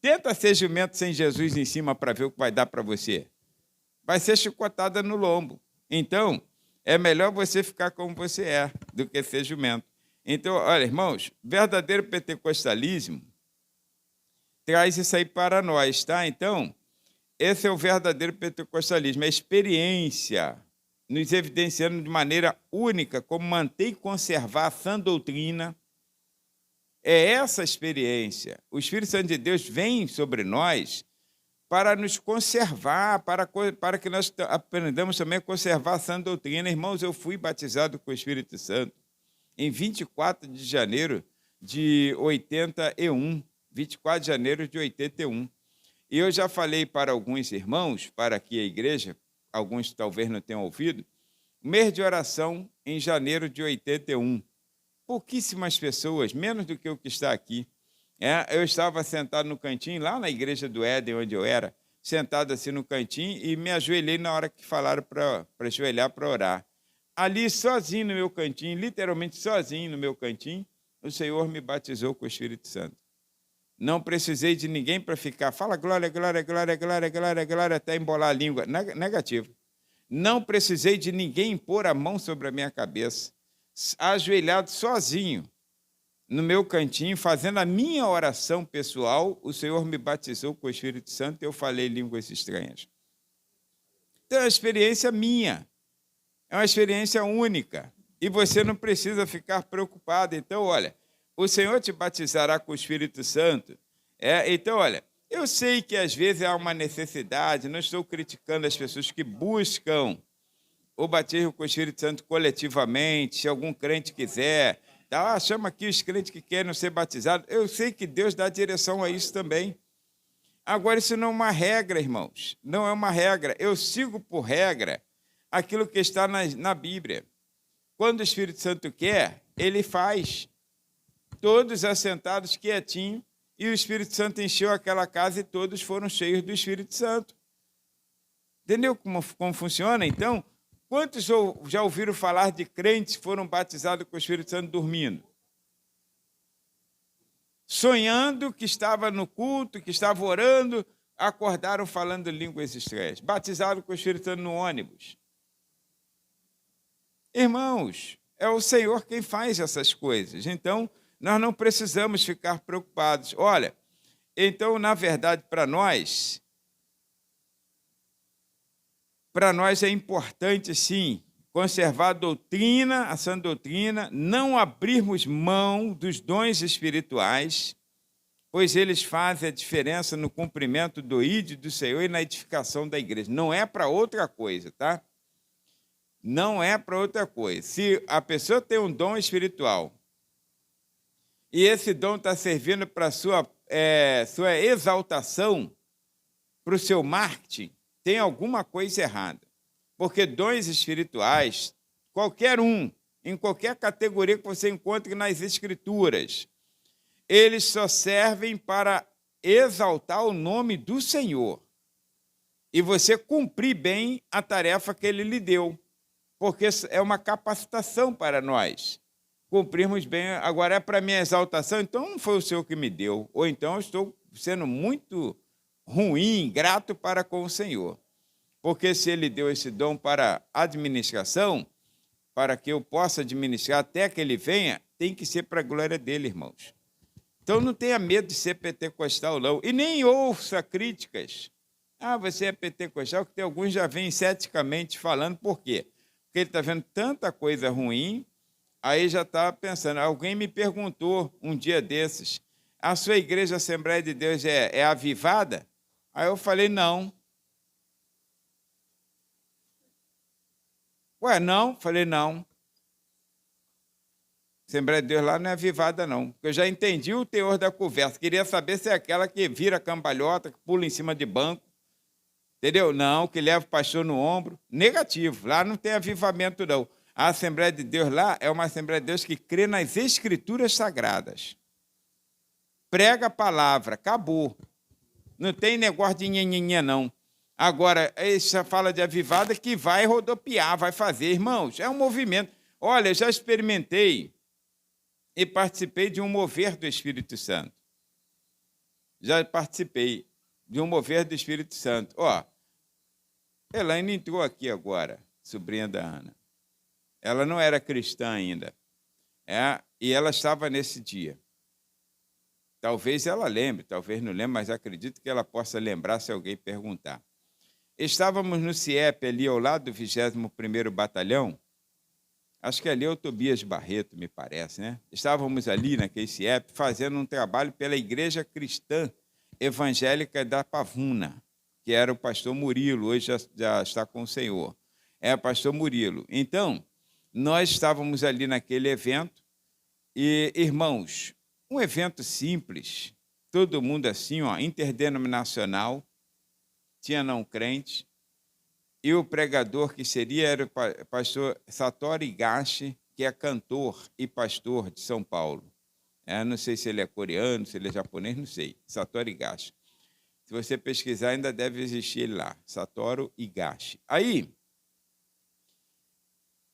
Tenta ser jumento sem Jesus em cima para ver o que vai dar para você. Vai ser chicotada no lombo. Então, é melhor você ficar como você é do que ser jumento. Então, olha, irmãos, verdadeiro pentecostalismo traz isso aí para nós, tá? Então, esse é o verdadeiro pentecostalismo, a experiência nos evidenciando de maneira única como manter e conservar a sã doutrina. É essa experiência. O Espírito Santo de Deus vem sobre nós para nos conservar, para que nós aprendamos também a conservar a sã doutrina. Irmãos, eu fui batizado com o Espírito Santo em 24 de janeiro de 81. 24 de janeiro de 81. E eu já falei para alguns irmãos, para aqui a igreja, alguns talvez não tenham ouvido, mês de oração em janeiro de 81. Pouquíssimas pessoas, menos do que o que está aqui. Eu estava sentado no cantinho, lá na igreja do Éden, onde eu era, sentado assim no cantinho, e me ajoelhei na hora que falaram para ajoelhar para orar. ali sozinho no meu cantinho, literalmente sozinho no meu cantinho, o Senhor me batizou com o Espírito Santo. Não precisei de ninguém para ficar, fala glória, glória, glória, glória, glória, glória, até embolar a língua. Negativo. Não precisei de ninguém pôr a mão sobre a minha cabeça. Ajoelhado sozinho, no meu cantinho, fazendo a minha oração pessoal, o Senhor me batizou com o Espírito Santo e eu falei línguas estranhas. Então, é uma experiência minha. É uma experiência única. E você não precisa ficar preocupado. Então, olha, o Senhor te batizará com o Espírito Santo. Então, olha, eu sei que às vezes há uma necessidade, não estou criticando as pessoas que buscam o batismo com o Espírito Santo coletivamente, se algum crente quiser, tá? Chama aqui os crentes que querem ser batizados. Eu sei que Deus dá direção a isso também. Agora, isso não é uma regra, irmãos. Não é uma regra. Eu sigo por regra aquilo que está na Bíblia. Quando o Espírito Santo quer, ele faz. Todos assentados quietinhos, e o Espírito Santo encheu aquela casa e todos foram cheios do Espírito Santo. Entendeu como funciona? Então, quantos já ouviram falar de crentes que foram batizados com o Espírito Santo dormindo? Sonhando que estava no culto, que estava orando, acordaram falando línguas estranhas. Batizados com o Espírito Santo no ônibus. Irmãos, é o Senhor quem faz essas coisas. Então, nós não precisamos ficar preocupados. Olha, então, na verdade, para nós é importante, sim, conservar a sã doutrina, não abrirmos mão dos dons espirituais, pois eles fazem a diferença no cumprimento do ID do Senhor e na edificação da igreja. Não é para outra coisa, tá? Não é para outra coisa. Se a pessoa tem um dom espiritual e esse dom está servindo para a sua exaltação, para o seu marketing, tem alguma coisa errada. Porque dons espirituais, qualquer um, em qualquer categoria que você encontre nas Escrituras, eles só servem para exaltar o nome do Senhor e você cumprir bem a tarefa que Ele lhe deu, porque é uma capacitação para nós cumprirmos bem. Agora, é para minha exaltação, então não foi o Senhor que me deu, ou então eu estou sendo muito ruim, ingrato para com o Senhor. Porque se Ele deu esse dom para administração, para que eu possa administrar até que Ele venha, tem que ser para a glória dEle, irmãos. Então, não tenha medo de ser pentecostal, não. E nem ouça críticas. Ah, você é pentecostal, que tem alguns já vêm ceticamente falando. Por quê? Porque ele está vendo tanta coisa ruim, aí já está pensando. Alguém me perguntou um dia desses, a sua igreja Assembleia de Deus é avivada? Aí eu falei, não. Ué, não? Falei, não. Assembleia de Deus lá não é avivada, não. Porque eu já entendi o teor da conversa. Queria saber se é aquela que vira cambalhota, que pula em cima de banco. Entendeu? Não, que leva o pastor no ombro. Negativo. Lá não tem avivamento, não. A Assembleia de Deus lá é uma Assembleia de Deus que crê nas Escrituras Sagradas. Prega a palavra. Acabou. Não tem negócio de nhenhenhé, não. Agora, essa fala de avivada que vai rodopiar, vai fazer. Irmãos, é um movimento. Olha, eu já experimentei e participei de um mover do Espírito Santo. Já participei de um mover do Espírito Santo. Ó, Elaine entrou aqui agora, sobrinha da Ana. Ela não era cristã ainda. E ela estava nesse dia. Talvez ela lembre, talvez não lembre, mas acredito que ela possa lembrar se alguém perguntar. Estávamos no CIEP, ali ao lado do 21º Batalhão. Acho que ali é o Tobias Barreto, me parece, né? Estávamos ali naquele CIEP fazendo um trabalho pela Igreja Cristã Evangélica da Pavuna, que era o pastor Murilo, hoje já está com o Senhor. É o pastor Murilo. Então, nós estávamos ali naquele evento e, irmãos, um evento simples, todo mundo assim, ó, interdenominacional, tinha não crente, e o pregador que seria era o pastor Satoru Higashi, que é cantor e pastor de São Paulo. Não sei se ele é coreano, se ele é japonês, não sei. Satoru Higashi. Se você pesquisar, ainda deve existir ele lá. Satoru Higashi. Aí,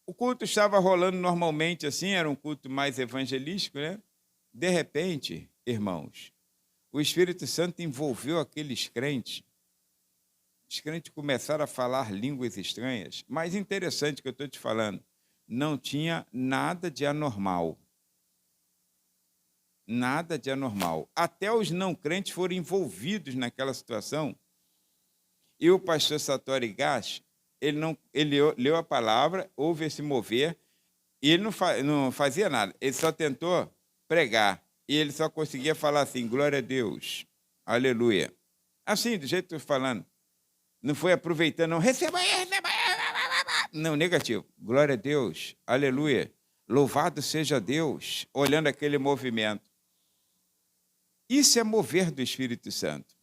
O culto estava rolando normalmente assim, era um culto mais evangelístico, né? De repente, irmãos, o Espírito Santo envolveu aqueles crentes. Os crentes começaram a falar línguas estranhas. Mas interessante que eu estou te falando, não tinha nada de anormal. Nada de anormal. Até os não crentes foram envolvidos naquela situação. E o pastor Satori Gash, ele leu a palavra, houve esse mover, e ele não fazia nada. Ele só tentou pregar. E ele só conseguia falar assim, glória a Deus, aleluia. Assim, do jeito que eu estou falando. Não foi aproveitando, não, receba aí, receba aí. Não, negativo. Glória a Deus, aleluia. Louvado seja Deus, olhando aquele movimento. Isso é mover do Espírito Santo.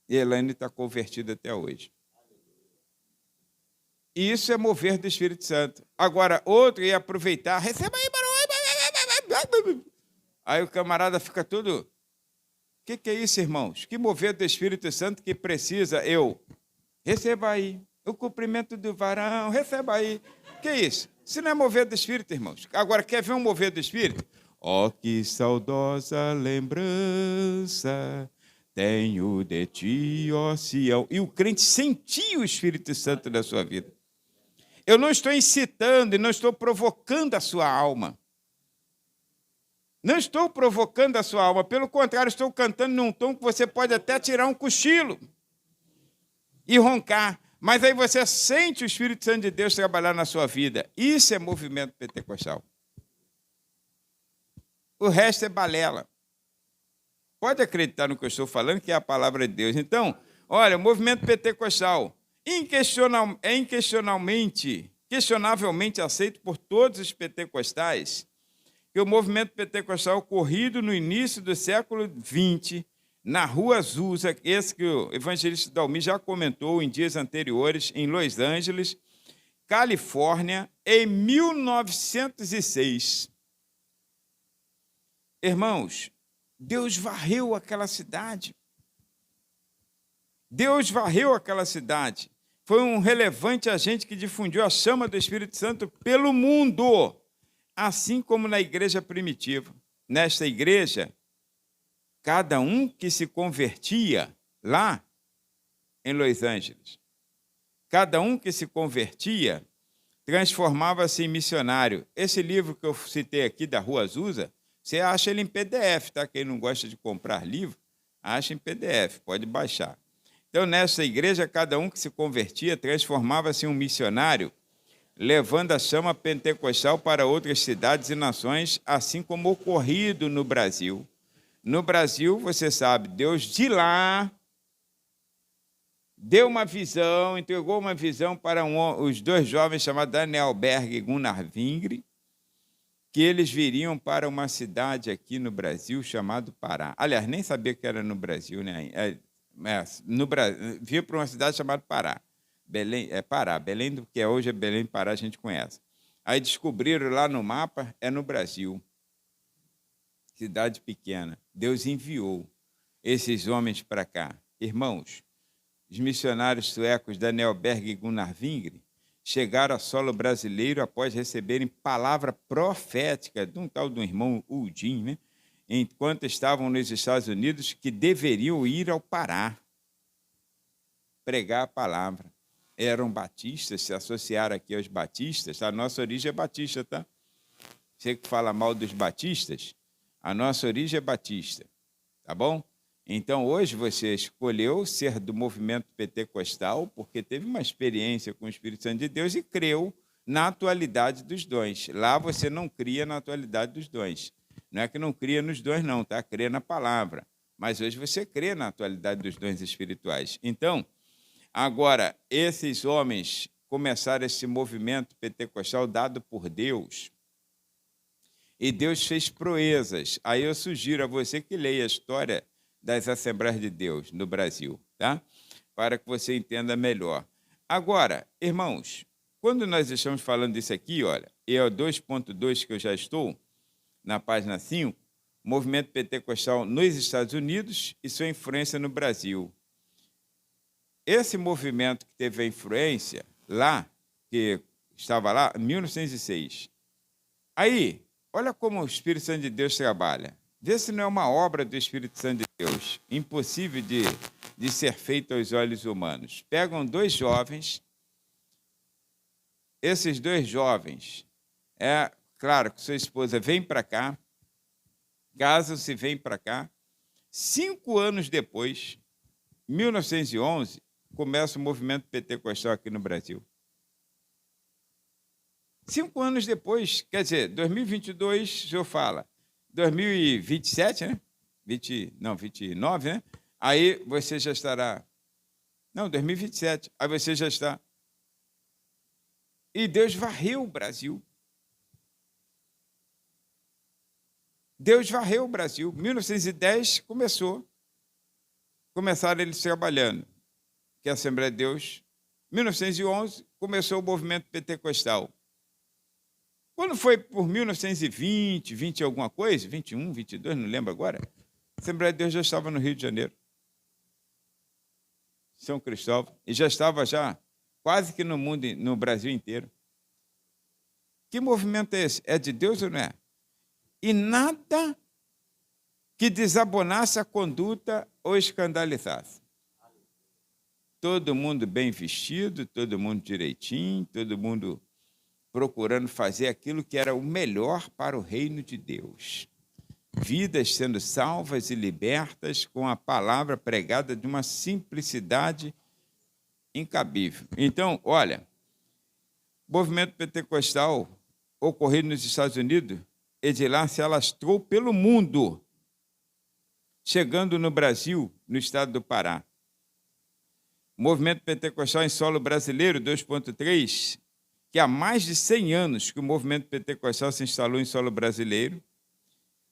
E Elaine está convertida até hoje. Isso é mover do Espírito Santo. Agora, outro ia aproveitar, receba aí, barulho. Aí o camarada fica todo... O que é isso, irmãos? Que mover do Espírito Santo que precisa eu? Receba aí. O cumprimento do varão, receba aí. Que é isso? Isso não é mover do Espírito, irmãos. Agora, quer ver um mover do Espírito? Ó, que saudosa lembrança tenho de ti, ó Sião. E o crente sentia o Espírito Santo na sua vida. Eu não estou incitando e não estou provocando a sua alma. Não estou provocando a sua alma, pelo contrário, estou cantando num tom que você pode até tirar um cochilo e roncar, mas aí você sente o Espírito Santo de Deus trabalhar na sua vida. Isso é movimento pentecostal. O resto é balela. Pode acreditar no que eu estou falando, que é a palavra de Deus. Então, olha, o movimento pentecostal é questionavelmente aceito por todos os pentecostais, que o movimento pentecostal ocorrido no início do século XX, na Rua Azusa, esse que o evangelista Dalmi já comentou em dias anteriores, em Los Angeles, Califórnia, em 1906. Irmãos, Deus varreu aquela cidade. Deus varreu aquela cidade. Foi um relevante agente que difundiu a chama do Espírito Santo pelo mundo, assim como na igreja primitiva. Nesta igreja, cada um que se convertia lá em Los Angeles, cada um que se convertia transformava-se em missionário. Esse livro que eu citei aqui, da Rua Azusa, você acha ele em PDF, tá? Quem não gosta de comprar livro, acha em PDF, pode baixar. Então, nessa igreja, cada um que se convertia transformava-se em um missionário, levando a chama pentecostal para outras cidades e nações, assim como ocorrido no Brasil. No Brasil, você sabe, Deus de lá deu uma visão, entregou uma visão para os dois jovens chamados Daniel Berg e Gunnar Vingre, que eles viriam para uma cidade aqui no Brasil chamada Pará. Aliás, nem sabia que era no Brasil, né? No Brasil, via para uma cidade chamada Pará. Belém, Pará, Belém do que hoje é Belém, Pará, a gente conhece. Aí descobriram lá no mapa, é no Brasil. Cidade pequena. Deus enviou esses homens para cá. Irmãos, os missionários suecos Daniel Berg e Gunnar Vingre chegaram a solo brasileiro após receberem palavra profética de um tal do irmão Uldin, né? Enquanto estavam nos Estados Unidos, que deveriam ir ao Pará pregar a palavra. Eram batistas, se associaram aqui aos batistas. A nossa origem é batista, tá? Você que fala mal dos batistas, a nossa origem é batista, tá bom? Então, hoje você escolheu ser do movimento pentecostal porque teve uma experiência com o Espírito Santo de Deus e creu na atualidade dos dons. Lá você não cria na atualidade dos dons. Não é que não cria nos dons, não, tá? Crê na palavra. Mas hoje você crê na atualidade dos dons espirituais. Então, agora, esses homens começaram esse movimento pentecostal dado por Deus. E Deus fez proezas. Aí eu sugiro a você que leia a história das Assembleias de Deus no Brasil, tá? Para que você entenda melhor. Agora, irmãos, quando nós estamos falando disso aqui, olha, é o 2.2 que eu já estou, na página 5, movimento pentecostal nos Estados Unidos e sua influência no Brasil. Esse movimento que teve a influência lá, que estava lá, em 1906. Aí, olha como o Espírito Santo de Deus trabalha. Vê se não é uma obra do Espírito Santo de Deus, impossível de ser feita aos olhos humanos. Pegam 2 jovens, esses 2 jovens, claro que sua esposa vem para cá, casam-se, vem para cá. 5 anos depois, 1911, começa o movimento pentecostal aqui no Brasil. 5 anos depois, quer dizer, 2022, o senhor fala, 2027, né? 29, né? Aí você já estará... Não, 2027, aí você já está... E Deus varreu o Brasil. Deus varreu o Brasil. 1910 começaram eles trabalhando, que é a Assembleia de Deus. 1911 começou o movimento pentecostal. Quando foi por 1920, 20 alguma coisa, 21, 22, não lembro agora, a Assembleia de Deus já estava no Rio de Janeiro, São Cristóvão, e já estava quase que no mundo, no Brasil inteiro. Que movimento é esse? É de Deus ou não é? E nada que desabonasse a conduta ou escandalizasse. Todo mundo bem vestido, todo mundo direitinho, todo mundo procurando fazer aquilo que era o melhor para o reino de Deus. Vidas sendo salvas e libertas com a palavra pregada de uma simplicidade incabível. Então, olha, o movimento pentecostal ocorrido nos Estados Unidos, e de lá se alastrou pelo mundo, chegando no Brasil, no estado do Pará. O movimento pentecostal em solo brasileiro, 2.3, que há mais de 100 anos que o movimento pentecostal se instalou em solo brasileiro.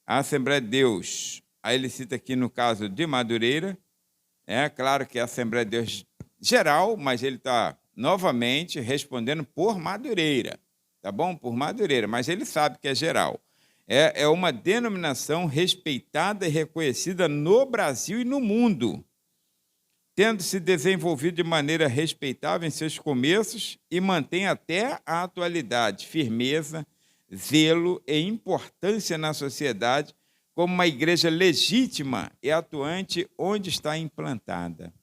A Assembleia de Deus, aí ele cita aqui no caso de Madureira, é claro que é a Assembleia de Deus geral, mas ele está novamente respondendo por Madureira, tá bom? Por Madureira, mas ele sabe que é geral. É uma denominação respeitada e reconhecida no Brasil e no mundo, tendo se desenvolvido de maneira respeitável em seus começos e mantém até a atualidade firmeza, zelo e importância na sociedade como uma igreja legítima e atuante onde está implantada.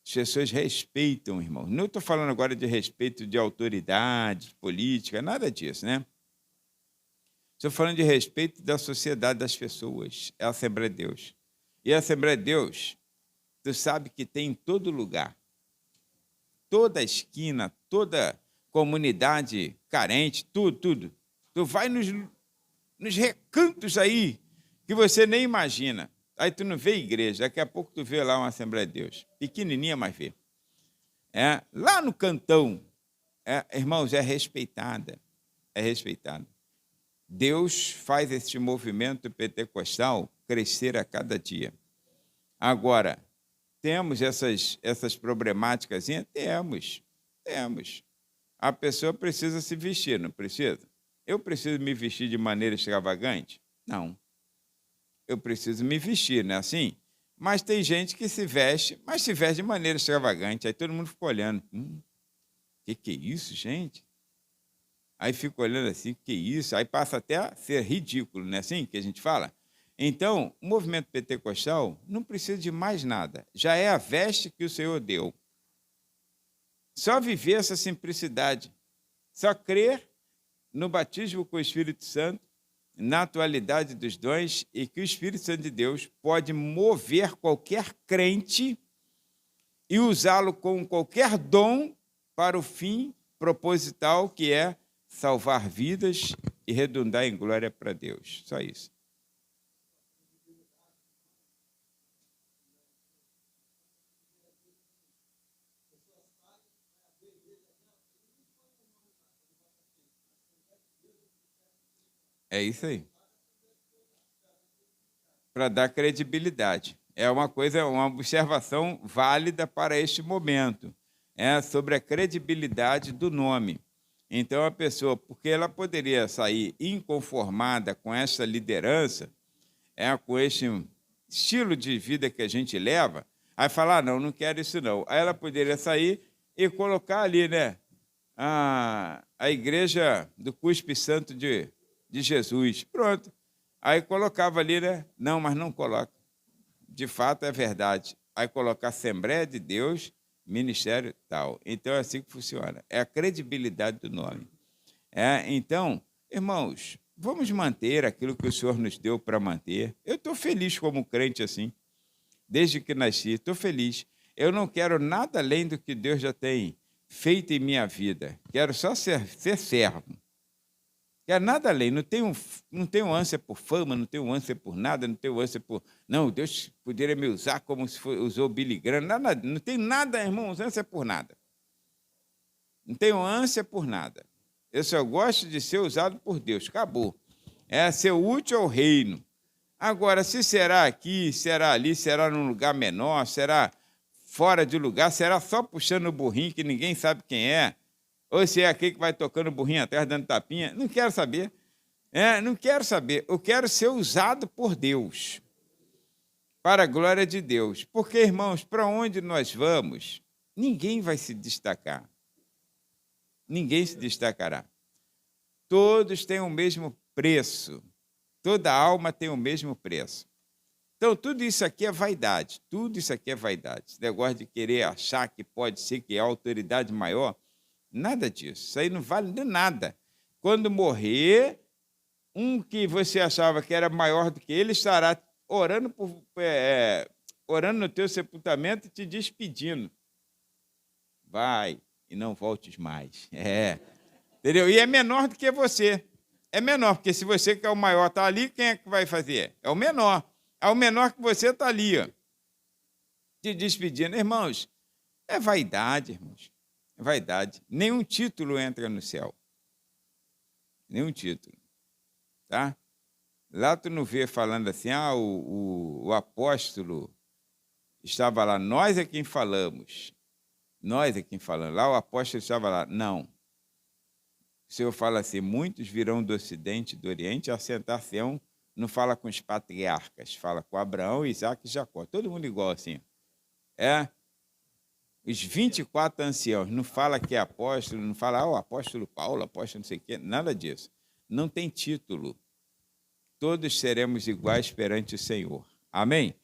As pessoas respeitam, irmão. Não estou falando agora de respeito de autoridade, política, nada disso, né? Estou falando de respeito da sociedade, das pessoas. É a Assembleia de Deus. E a Assembleia de Deus, tu sabe que tem em todo lugar. Toda esquina, toda comunidade carente, tudo. Tu vai nos recantos aí que você nem imagina. Aí tu não vê igreja, daqui a pouco tu vê lá uma Assembleia de Deus. Pequenininha, mas vê. Lá no cantão, irmãos, é respeitada. É respeitada. Deus faz este movimento pentecostal crescer a cada dia. Agora, temos essas problemáticas? Temos. A pessoa precisa se vestir, não precisa? Eu preciso me vestir de maneira extravagante? Não. Eu preciso me vestir, não é assim? Mas tem gente que se veste, mas se veste de maneira extravagante. Aí todo mundo fica olhando. Que é isso, gente? Aí fica olhando assim, que isso? Aí passa até a ser ridículo, não é assim que a gente fala? Então, o movimento pentecostal não precisa de mais nada. Já é a veste que o Senhor deu. Só viver essa simplicidade. Só crer no batismo com o Espírito Santo, na atualidade dos dons, e que o Espírito Santo de Deus pode mover qualquer crente e usá-lo com qualquer dom para o fim proposital, que é salvar vidas e redundar em glória para Deus. Só isso. É isso aí. Para dar credibilidade. É uma observação válida para este momento. Sobre a credibilidade do nome. Então, a pessoa, porque ela poderia sair inconformada com essa liderança, com este estilo de vida que a gente leva, aí falar, não quero isso não. Aí ela poderia sair e colocar ali, né? a igreja do Cuspe Santo de Jesus. Pronto. Aí colocava ali, né? Não, mas não coloca. De fato, é verdade. Aí coloca Assembleia de Deus, Ministério tal. Então, é assim que funciona. É a credibilidade do nome. Então, irmãos, vamos manter aquilo que o Senhor nos deu para manter. Eu estou feliz como crente assim. Desde que nasci, estou feliz. Eu não quero nada além do que Deus já tem feito em minha vida. Quero só ser servo. Quero nada além. Não tenho ânsia por fama, não tenho ânsia por nada, não tenho ânsia por... Não, Deus poderia me usar como se usou Billy Graham. Nada, não tenho nada, irmãos, ânsia por nada. Não tenho ânsia por nada. Eu só gosto de ser usado por Deus. Acabou. É ser útil ao reino. Agora, se será aqui, será ali, será num lugar menor, será fora de lugar, será só puxando o burrinho que ninguém sabe quem é, ou se é aquele que vai tocando o burrinho atrás, dando tapinha, não quero saber. Não quero saber. Eu quero ser usado por Deus, para a glória de Deus. Porque, irmãos, para onde nós vamos, ninguém vai se destacar. Ninguém se destacará. Todos têm o mesmo preço. Toda alma tem o mesmo preço. Então, tudo isso aqui é vaidade. Tudo isso aqui é vaidade. Esse negócio de querer achar que pode ser que é a autoridade maior, nada disso. Isso aí não vale de nada. Quando morrer, um que você achava que era maior do que ele estará orando, orando no teu sepultamento e te despedindo. Vai e não voltes mais. Entendeu? E é menor do que você. É menor, porque se você que é o maior está ali, quem é que vai fazer? É o menor. É o menor que você está ali, ó, te despedindo. Irmãos, é vaidade, irmãos. É vaidade. Nenhum título entra no céu. Nenhum título. Tá? Lá tu não vê falando assim, o apóstolo estava lá, nós é quem falamos. Nós é quem falamos. Lá o apóstolo estava lá. Não. O Senhor fala assim, muitos virão do Ocidente e do Oriente, assentar-se-ão, não fala com os patriarcas, fala com Abraão, Isaac e Jacó. Todo mundo igual assim. Os 24 anciãos, não fala que é apóstolo, não fala, o apóstolo Paulo, apóstolo não sei o quê, nada disso. Não tem título. Todos seremos iguais perante o Senhor. Amém?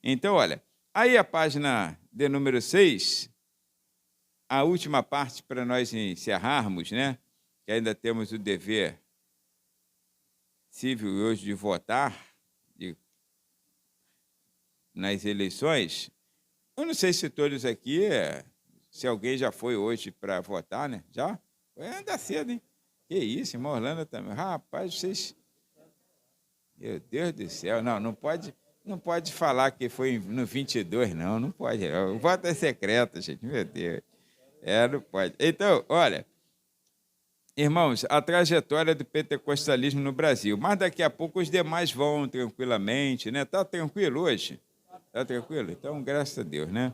Então, olha, aí a página de número 6, a última parte para nós encerrarmos, né? Que ainda temos o dever civil hoje de votar nas eleições. Eu não sei se todos aqui, se alguém já foi hoje para votar, né? Já? Anda cedo, hein? Que isso, irmão Orlando também. Rapaz, vocês... Meu Deus do céu. Não pode falar que foi no 22, não pode. O voto é secreto, gente, meu Deus. Não pode. Então, olha... Irmãos, a trajetória do pentecostalismo no Brasil. Mas daqui a pouco os demais vão tranquilamente, né? Está tranquilo hoje? Está tranquilo? Então, graças a Deus, né?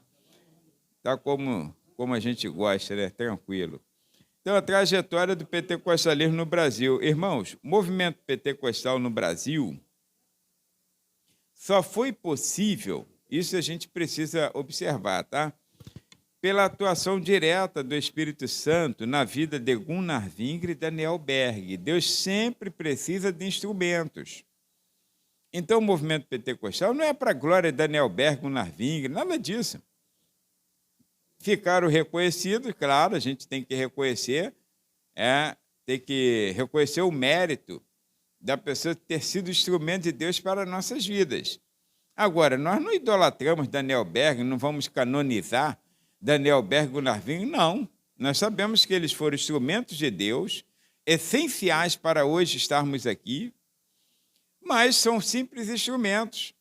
Está como a gente gosta, né? Tranquilo. Então, a trajetória do pentecostalismo no Brasil. Irmãos, o movimento pentecostal no Brasil só foi possível, isso a gente precisa observar, tá? Pela atuação direta do Espírito Santo na vida de Gunnar Wingre e Daniel Berg. Deus sempre precisa de instrumentos. Então, o movimento pentecostal não é para a glória de Daniel Berg, Gunnar Wingre, nada disso. Ficaram reconhecidos, claro, a gente tem que reconhecer, o mérito da pessoa ter sido instrumento de Deus para nossas vidas. Agora, nós não idolatramos Daniel Berg, não vamos canonizar Daniel Berg e Gunnar Wingre, não. Nós sabemos que eles foram instrumentos de Deus, essenciais para hoje estarmos aqui, mas são simples instrumentos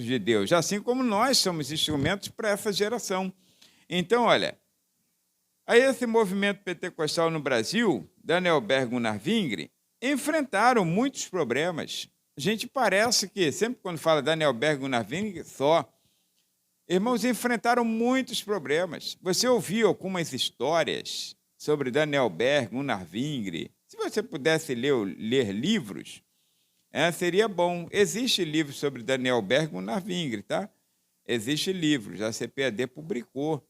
de Deus, assim como nós somos instrumentos para essa geração. Então, olha, aí esse movimento pentecostal no Brasil, Daniel Berg e Gunnar Wingre, enfrentaram muitos problemas. A gente parece que, sempre quando fala Daniel Berg e Gunnar Wingre, só... Irmãos, enfrentaram muitos problemas. Você ouviu algumas histórias sobre Daniel Berg, Gunnar Wingre? Se você pudesse ler livros, seria bom. Existe livro sobre Daniel Berg e Gunnar Wingre, tá? Existe livros, a CPAD publicou.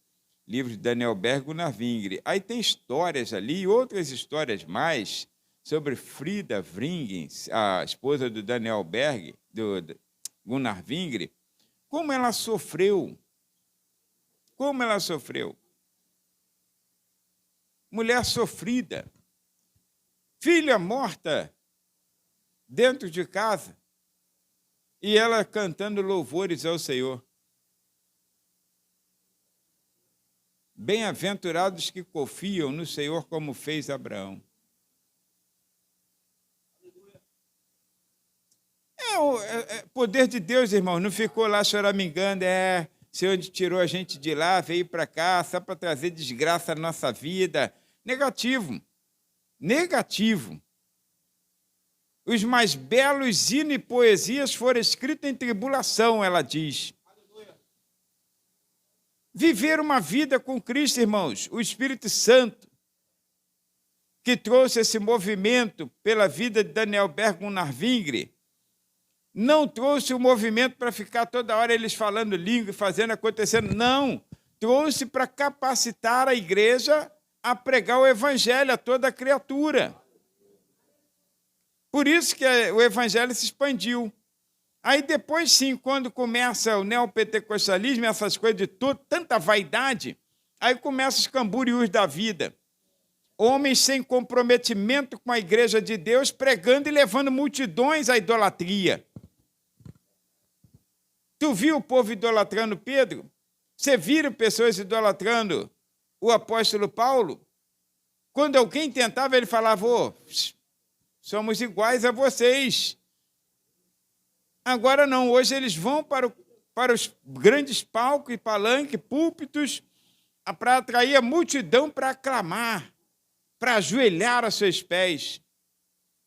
livro de Daniel Berg e Gunnar Wingre. Aí tem histórias ali, e outras histórias mais, sobre Frida Wringens, a esposa do Daniel Berg, do Gunnar Wingre, como ela sofreu. Como ela sofreu. Mulher sofrida. Filha morta dentro de casa. E ela cantando louvores ao Senhor. Bem-aventurados que confiam no Senhor como fez Abraão. Poder de Deus, irmão, não ficou lá choramingando, o Senhor tirou a gente de lá, veio para cá, só para trazer desgraça à nossa vida. Negativo. Negativo. Os mais belos hinos e poesias foram escritos em tribulação, ela diz. Viver uma vida com Cristo, irmãos, o Espírito Santo, que trouxe esse movimento pela vida de Daniel Berg e Gunnar Wingre, não trouxe o movimento para ficar toda hora eles falando língua, fazendo, acontecendo. Não. Trouxe para capacitar a igreja a pregar o evangelho a toda criatura. Por isso que o evangelho se expandiu. Aí depois, sim, quando começa o neopentecostalismo, essas coisas de tanta vaidade, aí começam os camboriús da vida. Homens sem comprometimento com a igreja de Deus, pregando e levando multidões à idolatria. Tu viu o povo idolatrando Pedro? Você viram pessoas idolatrando o apóstolo Paulo? Quando alguém tentava, ele falava, somos iguais a vocês. Agora não, hoje eles vão para os grandes palcos e palanques, púlpitos, para atrair a multidão para aclamar, para ajoelhar a seus pés,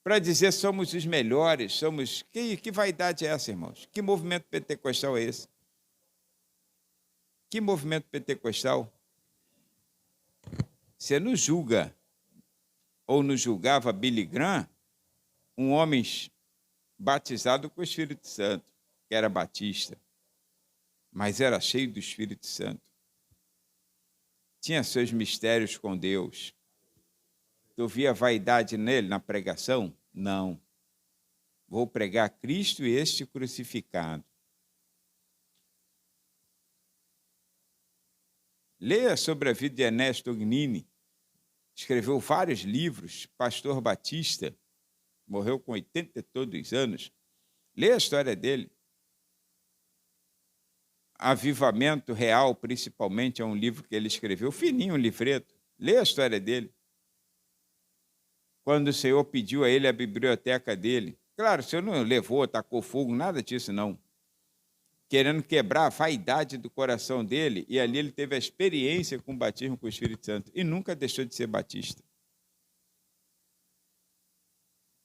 para dizer somos os melhores, somos... Que vaidade é essa, irmãos? Que movimento pentecostal é esse? Que movimento pentecostal? Você não julga, ou não julgava Billy Graham, um homem batizado com o Espírito Santo, que era batista, mas era cheio do Espírito Santo. Tinha seus mistérios com Deus. Tu via vaidade nele, na pregação? Não. Vou pregar Cristo e este crucificado. Leia sobre a vida de Ernesto Ognini. Escreveu vários livros, pastor batista, morreu com 80 e todos anos. Leia a história dele. Avivamento Real, principalmente, é um livro que ele escreveu, fininho, um livreto. Leia a história dele. Quando o Senhor pediu a ele a biblioteca dele. Claro, o Senhor não levou, tacou fogo, nada disso, não. Querendo quebrar a vaidade do coração dele, e ali ele teve a experiência com o batismo com o Espírito Santo, e nunca deixou de ser batista.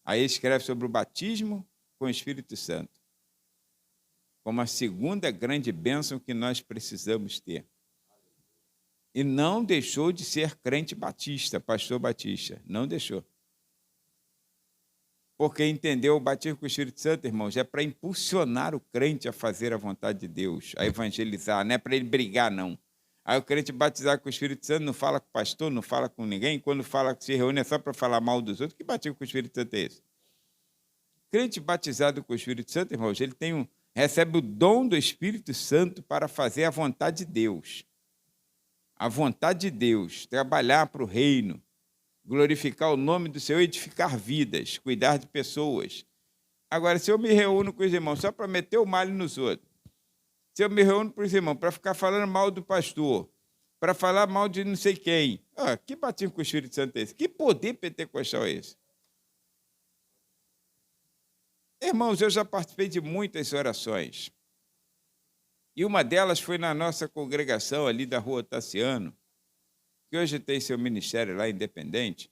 Aí ele escreve sobre o batismo com o Espírito Santo, como a segunda grande bênção que nós precisamos ter. E não deixou de ser crente batista, pastor batista, não deixou. Porque entendeu o batismo com o Espírito Santo, irmãos, é para impulsionar o crente a fazer a vontade de Deus, a evangelizar, não é para ele brigar, não. Aí o crente batizado com o Espírito Santo não fala com o pastor, não fala com ninguém, quando fala que se reúne é só para falar mal dos outros. Que batismo com o Espírito Santo é esse? Crente batizado com o Espírito Santo, irmãos, ele recebe o dom do Espírito Santo para fazer a vontade de Deus. A vontade de Deus, trabalhar para o reino, glorificar o nome do Senhor, edificar vidas, cuidar de pessoas. Agora, se eu me reúno com os irmãos só para meter o malho nos outros, se eu me reúno com os irmãos para ficar falando mal do pastor, para falar mal de não sei quem, que batismo com o Espírito Santo é esse? Que poder pentecostal é esse? Irmãos, eu já participei de muitas orações. E uma delas foi na nossa congregação ali da Rua Tassiano, que hoje tem seu ministério lá independente,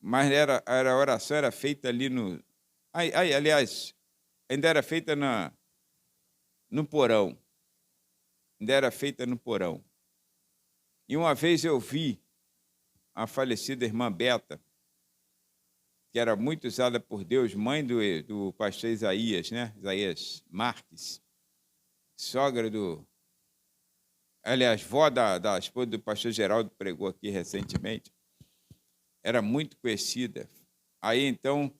mas a oração era feita ali no... aliás, ainda era feita no porão. Ainda era feita no porão. E uma vez eu vi a falecida irmã Beta, que era muito usada por Deus, mãe do pastor Isaías, né? Isaías Marques, sogra do aliás, vó da esposa do pastor Geraldo pregou aqui recentemente, era muito conhecida. Aí, então,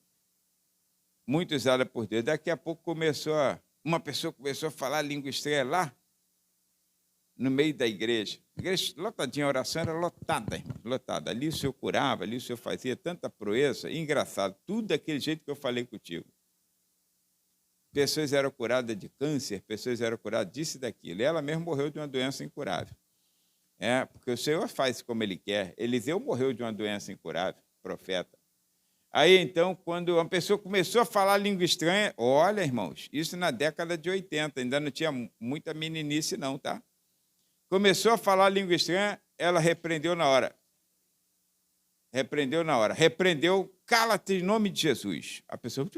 muito usada por Deus. Daqui a pouco uma pessoa começou a falar língua estranha lá, no meio da igreja. A igreja lotadinha, a oração era lotada, irmão, lotada. Ali o senhor curava, ali o senhor fazia tanta proeza. E engraçado, tudo daquele jeito que eu falei contigo. Pessoas eram curadas de câncer, pessoas eram curadas disso e daquilo. E ela mesmo morreu de uma doença incurável. Porque o Senhor faz como Ele quer. Eliseu morreu de uma doença incurável, profeta. Aí, então, quando uma pessoa começou a falar língua estranha, olha, irmãos, isso na década de 80, ainda não tinha muita meninice não, tá? Começou a falar língua estranha, ela repreendeu na hora. Repreendeu, cala-te em nome de Jesus. A pessoa...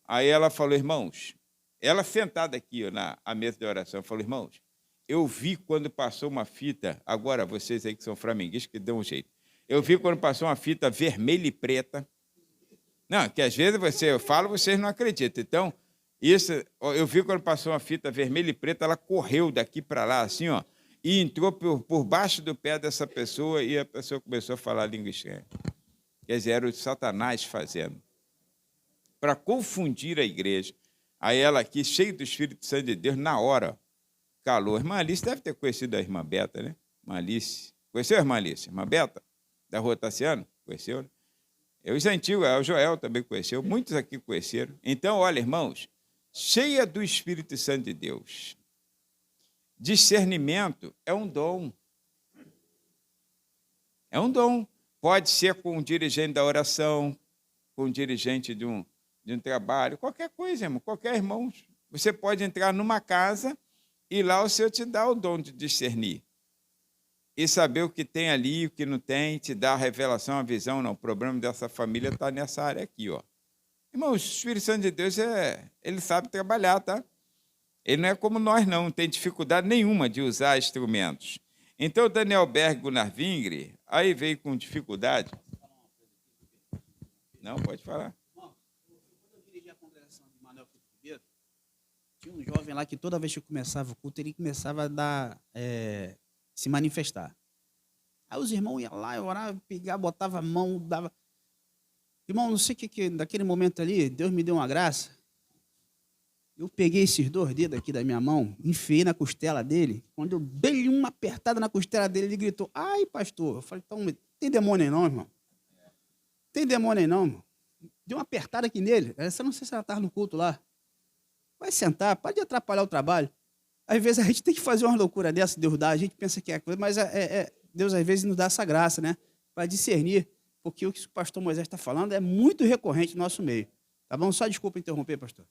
Aí ela falou, irmãos, ela sentada aqui ó, na mesa de oração, falou, irmãos, eu vi quando passou uma fita, agora vocês aí que são flamenguistas, que dão um jeito, eu vi quando passou uma fita vermelha e preta. Não, que às vezes eu falo, vocês não acreditam. Então, isso, eu vi quando passou uma fita vermelha e preta, ela correu daqui para lá, assim, ó, e entrou por baixo do pé dessa pessoa e a pessoa começou a falar língua estranha. Quer dizer, era o Satanás fazendo, para confundir a igreja. Aí ela aqui, cheia do Espírito Santo de Deus, na hora, calou. A irmã Alice deve ter conhecido a irmã Beta, né? Irmã Alice. Conheceu a irmã Alice? Irmã Beta? Da Rua Tassiano? Conheceu, né? Os antigos, o Joel também conheceu, muitos aqui conheceram. Então, olha, irmãos, cheia do Espírito Santo de Deus. Discernimento é um dom. É um dom. Pode ser com um dirigente da oração, com um dirigente de um trabalho, qualquer coisa, irmão, qualquer irmão. Você pode entrar numa casa e lá o Senhor te dá o dom de discernir. E saber o que tem ali, o que não tem, te dá a revelação, a visão. Não, o problema dessa família está nessa área aqui, ó. Irmão, o Espírito Santo de Deus, ele sabe trabalhar, tá? Ele não é como nós, não tem dificuldade nenhuma de usar instrumentos. Então, Daniel Berg Gunnar Vingre, aí veio com dificuldade. Não, pode falar. Quando eu dirigi a congregação de Manuel Filho Ribeiro, tinha um jovem lá que toda vez que começava o culto, ele começava a dar... se manifestar. Aí os irmãos iam lá, oravam, pegavam, botavam a mão, dava... Irmão, não sei o que daquele momento ali, Deus me deu uma graça. Eu peguei esses 2 dedos aqui da minha mão, enfiei na costela dele. Quando eu dei uma apertada na costela dele, ele gritou, ai, pastor. Eu falei, então, tem demônio aí não, irmão? Tem demônio aí não, irmão? Deu uma apertada aqui nele. Essa não sei se ela estava no culto lá. Vai sentar, pode atrapalhar o trabalho. Às vezes a gente tem que fazer uma loucura dessa, Deus dá, a gente pensa que é coisa, mas Deus às vezes nos dá essa graça, né? Para discernir, porque o que o pastor Moisés está falando é muito recorrente no nosso meio. Tá bom? Só desculpa interromper, pastor.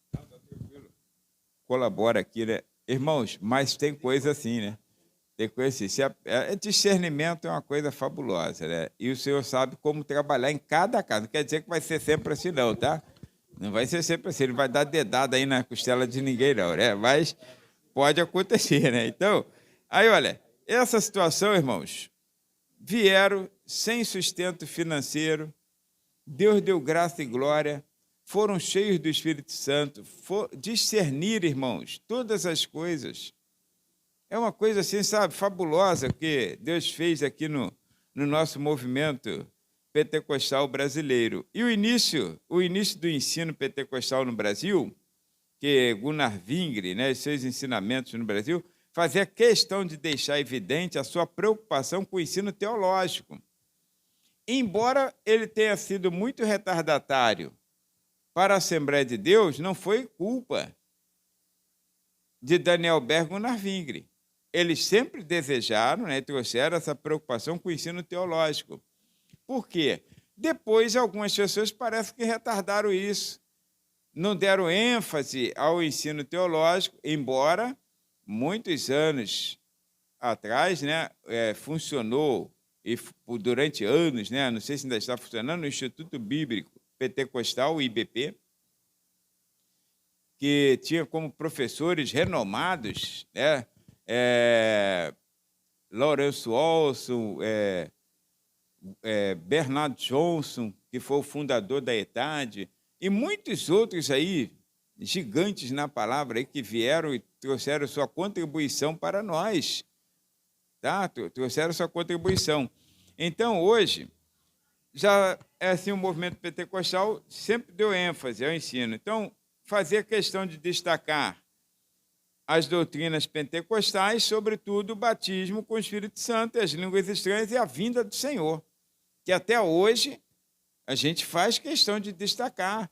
Colabora aqui, né? Irmãos, mas tem coisa assim, né? Tem coisa assim. Discernimento é uma coisa fabulosa, né? E o Senhor sabe como trabalhar em cada casa. Não quer dizer que vai ser sempre assim, não, tá? Não vai ser sempre assim. Ele vai dar dedada aí na costela de ninguém, não, né? Mas... pode acontecer, né? Então, aí, olha, essa situação, irmãos, vieram sem sustento financeiro, Deus deu graça e glória, foram cheios do Espírito Santo, discernir, irmãos, todas as coisas. É uma coisa assim, sabe, fabulosa que Deus fez aqui no nosso movimento pentecostal brasileiro. E o início do ensino pentecostal no Brasil, que Gunnar Vingre, né, seus ensinamentos no Brasil, fazia questão de deixar evidente a sua preocupação com o ensino teológico. Embora ele tenha sido muito retardatário para a Assembleia de Deus, não foi culpa de Daniel Berg Gunnar Vingre. Eles sempre desejaram, né, trouxeram essa preocupação com o ensino teológico. Por quê? Depois, algumas pessoas parece que retardaram isso. Não deram ênfase ao ensino teológico, embora muitos anos atrás, né, funcionou, e durante anos, né, não sei se ainda está funcionando, o Instituto Bíblico Pentecostal, o IBP, que tinha como professores renomados, né, Lawrence Olson, Bernard Johnson, que foi o fundador da ETAD, e muitos outros aí, gigantes na palavra, aí, que vieram e trouxeram sua contribuição para nós, tá? Trouxeram sua contribuição. Então, hoje, já é assim, o movimento pentecostal sempre deu ênfase ao ensino. Então, fazer questão de destacar as doutrinas pentecostais, sobretudo o batismo com o Espírito Santo, as línguas estranhas e a vinda do Senhor, que até hoje a gente faz questão de destacar,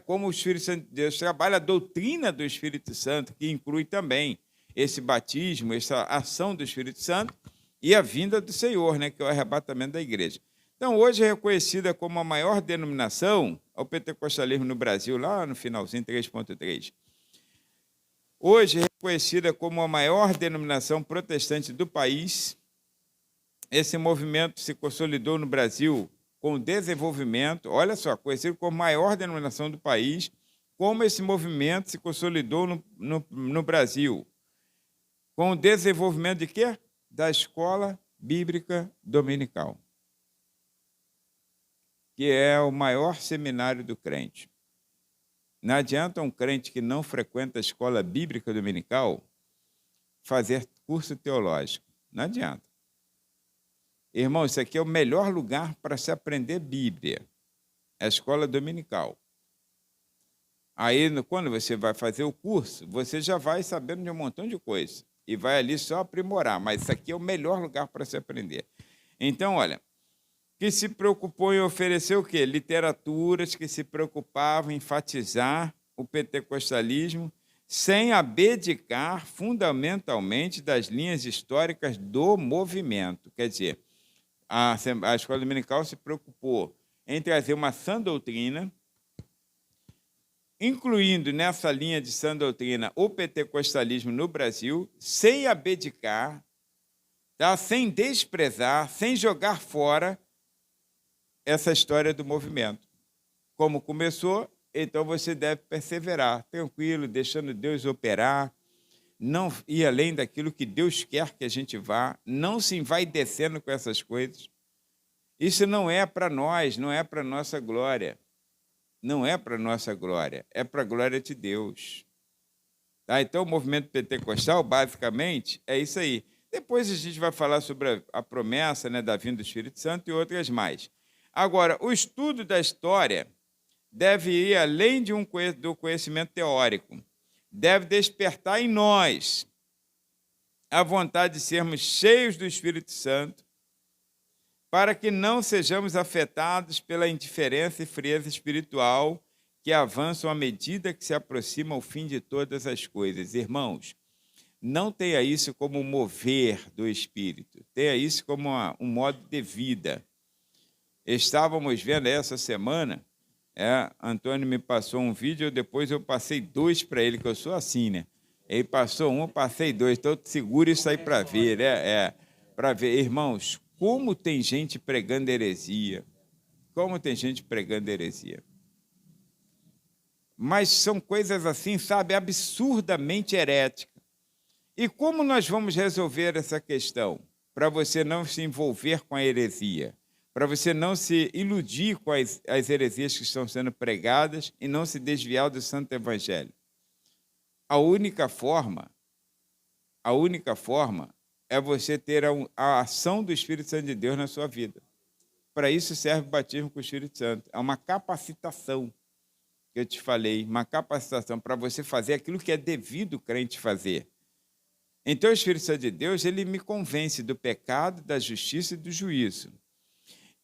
como o Espírito Santo de Deus trabalha, a doutrina do Espírito Santo, que inclui também esse batismo, essa ação do Espírito Santo e a vinda do Senhor, que é o arrebatamento da igreja. Então, hoje é reconhecida como a maior denominação ao pentecostalismo no Brasil, lá no finalzinho 3.3. Hoje é reconhecida como a maior denominação protestante do país. Esse movimento se consolidou no Brasil com o desenvolvimento, olha só, conhecido como a maior denominação do país, como esse movimento se consolidou no Brasil, com o desenvolvimento de quê? Da escola bíblica dominical, que é o maior seminário do crente. Não adianta um crente que não frequenta a escola bíblica dominical fazer curso teológico. Não adianta. Irmão, isso aqui é o melhor lugar para se aprender Bíblia. É a escola dominical. Aí, quando você vai fazer o curso, você já vai sabendo de um montão de coisa. E vai ali só aprimorar. Mas isso aqui é o melhor lugar para se aprender. Então, olha, que se preocupou em oferecer o quê? Literaturas que se preocupavam em enfatizar o pentecostalismo sem abdicar fundamentalmente das linhas históricas do movimento. Quer dizer, a escola dominical se preocupou em trazer uma sã doutrina, incluindo nessa linha de sã doutrina o pentecostalismo no Brasil, sem abdicar, tá? Sem desprezar, sem jogar fora essa história do movimento. Como começou, então você deve perseverar, tranquilo, deixando Deus operar, não ir além daquilo que Deus quer que a gente vá, não se envaidecendo com essas coisas. Isso não é para nós, não é para a nossa glória. Não é para a nossa glória, é para a glória de Deus. Tá? Então, o movimento pentecostal, basicamente, é isso aí. Depois a gente vai falar sobre a promessa, da vinda do Espírito Santo e outras mais. Agora, o estudo da história deve ir além do conhecimento teórico. Deve despertar em nós a vontade de sermos cheios do Espírito Santo, para que não sejamos afetados pela indiferença e frieza espiritual que avançam à medida que se aproxima o fim de todas as coisas. Irmãos, não tenha isso como mover do Espírito, tenha isso como um modo de vida. Estávamos vendo essa semana, Antônio me passou um vídeo, depois eu passei 2 para ele, que eu sou assim, Ele passou 1, eu passei 2, então segura isso aí para ver, para ver. Irmãos, como tem gente pregando heresia, Mas são coisas assim, sabe, absurdamente heréticas. E como nós vamos resolver essa questão? Para você não se envolver com a heresia, para você não se iludir com as heresias que estão sendo pregadas e não se desviar do Santo Evangelho. A única forma é você ter a ação do Espírito Santo de Deus na sua vida. Para isso serve o batismo com o Espírito Santo. É uma capacitação que eu te falei, uma capacitação para você fazer aquilo que é devido o crente fazer. Então, o Espírito Santo de Deus, ele me convence do pecado, da justiça e do juízo.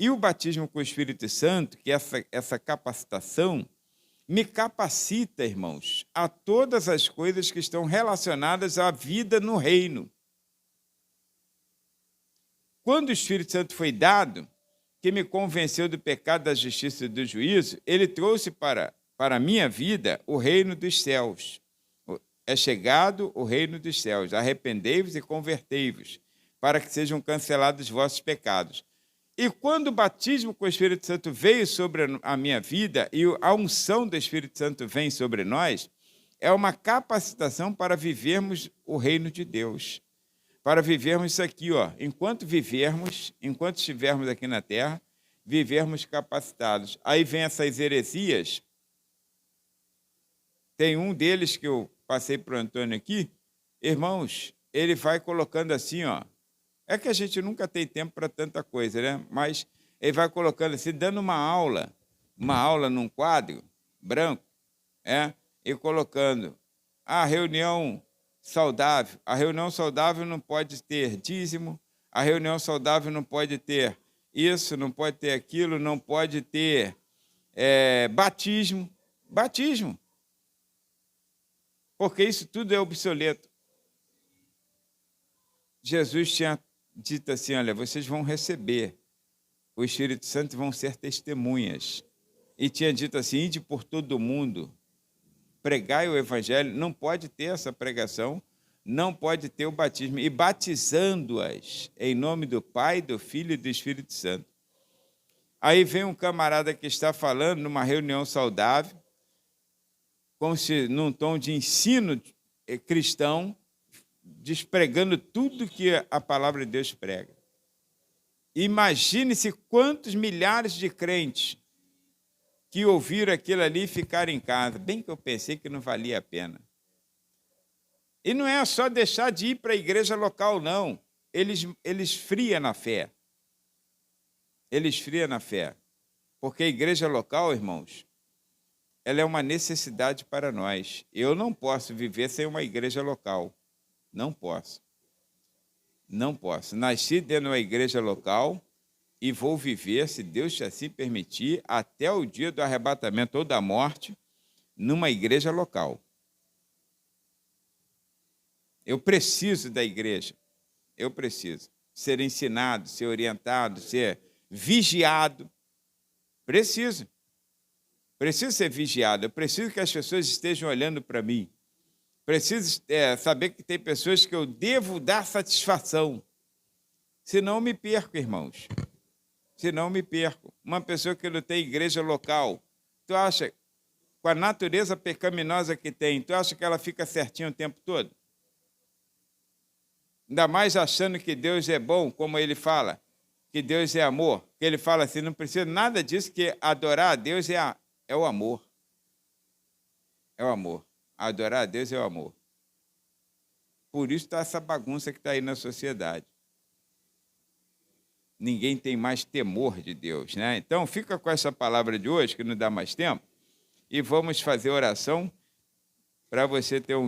E o batismo com o Espírito Santo, que é essa capacitação, me capacita, irmãos, a todas as coisas que estão relacionadas à vida no reino. Quando o Espírito Santo foi dado, que me convenceu do pecado, da justiça e do juízo, ele trouxe para a minha vida o reino dos céus. É chegado o reino dos céus. Arrependei-vos e convertei-vos, para que sejam cancelados os vossos pecados. E quando o batismo com o Espírito Santo veio sobre a minha vida e a unção do Espírito Santo vem sobre nós, é uma capacitação para vivermos o reino de Deus. Para vivermos isso aqui, enquanto estivermos aqui na terra, vivermos capacitados. Aí vem essas heresias. Tem um deles que eu passei para o Antônio aqui. Irmãos, ele vai colocando assim, É que a gente nunca tem tempo para tanta coisa, né? Mas ele vai colocando assim, dando uma aula num quadro branco, e colocando a reunião saudável. A reunião saudável não pode ter dízimo, a reunião saudável não pode ter isso, não pode ter aquilo, não pode ter batismo. Batismo. Porque isso tudo é obsoleto. Jesus tinha dito assim, olha, vocês vão receber o Espírito Santo e vão ser testemunhas. E tinha dito assim, ide por todo mundo, pregai o Evangelho, não pode ter essa pregação, não pode ter o batismo, e batizando-as em nome do Pai, do Filho e do Espírito Santo. Aí vem um camarada que está falando numa reunião saudável, como se num tom de ensino cristão, despregando tudo que a palavra de Deus prega. Imagine-se quantos milhares de crentes que ouviram aquilo ali e ficaram em casa. Bem que eu pensei que não valia a pena. E não é só deixar de ir para a igreja local, não. Ele esfria na fé. Ele esfria na fé. Porque a igreja local, irmãos, ela é uma necessidade para nós. Eu não posso viver sem uma igreja local. Não posso. Não posso. Nasci dentro de uma igreja local e vou viver, se Deus assim permitir, até o dia do arrebatamento ou da morte, numa igreja local. Eu preciso da igreja. Eu preciso ser ensinado, ser orientado, ser vigiado. Preciso. Preciso ser vigiado. Eu preciso que as pessoas estejam olhando para mim. Preciso saber que tem pessoas que eu devo dar satisfação. Senão me perco, irmãos. Senão me perco. Uma pessoa que não tem igreja local, tu acha, com a natureza pecaminosa que tem, tu acha que ela fica certinha o tempo todo? Ainda mais achando que Deus é bom, como ele fala, que Deus é amor. Que ele fala assim, não precisa nada disso, que adorar a Deus é o amor. É o amor. Adorar a Deus é o amor. Por isso está essa bagunça que está aí na sociedade. Ninguém tem mais temor de Deus, né? Então, fica com essa palavra de hoje, que não dá mais tempo, e vamos fazer oração para você ter um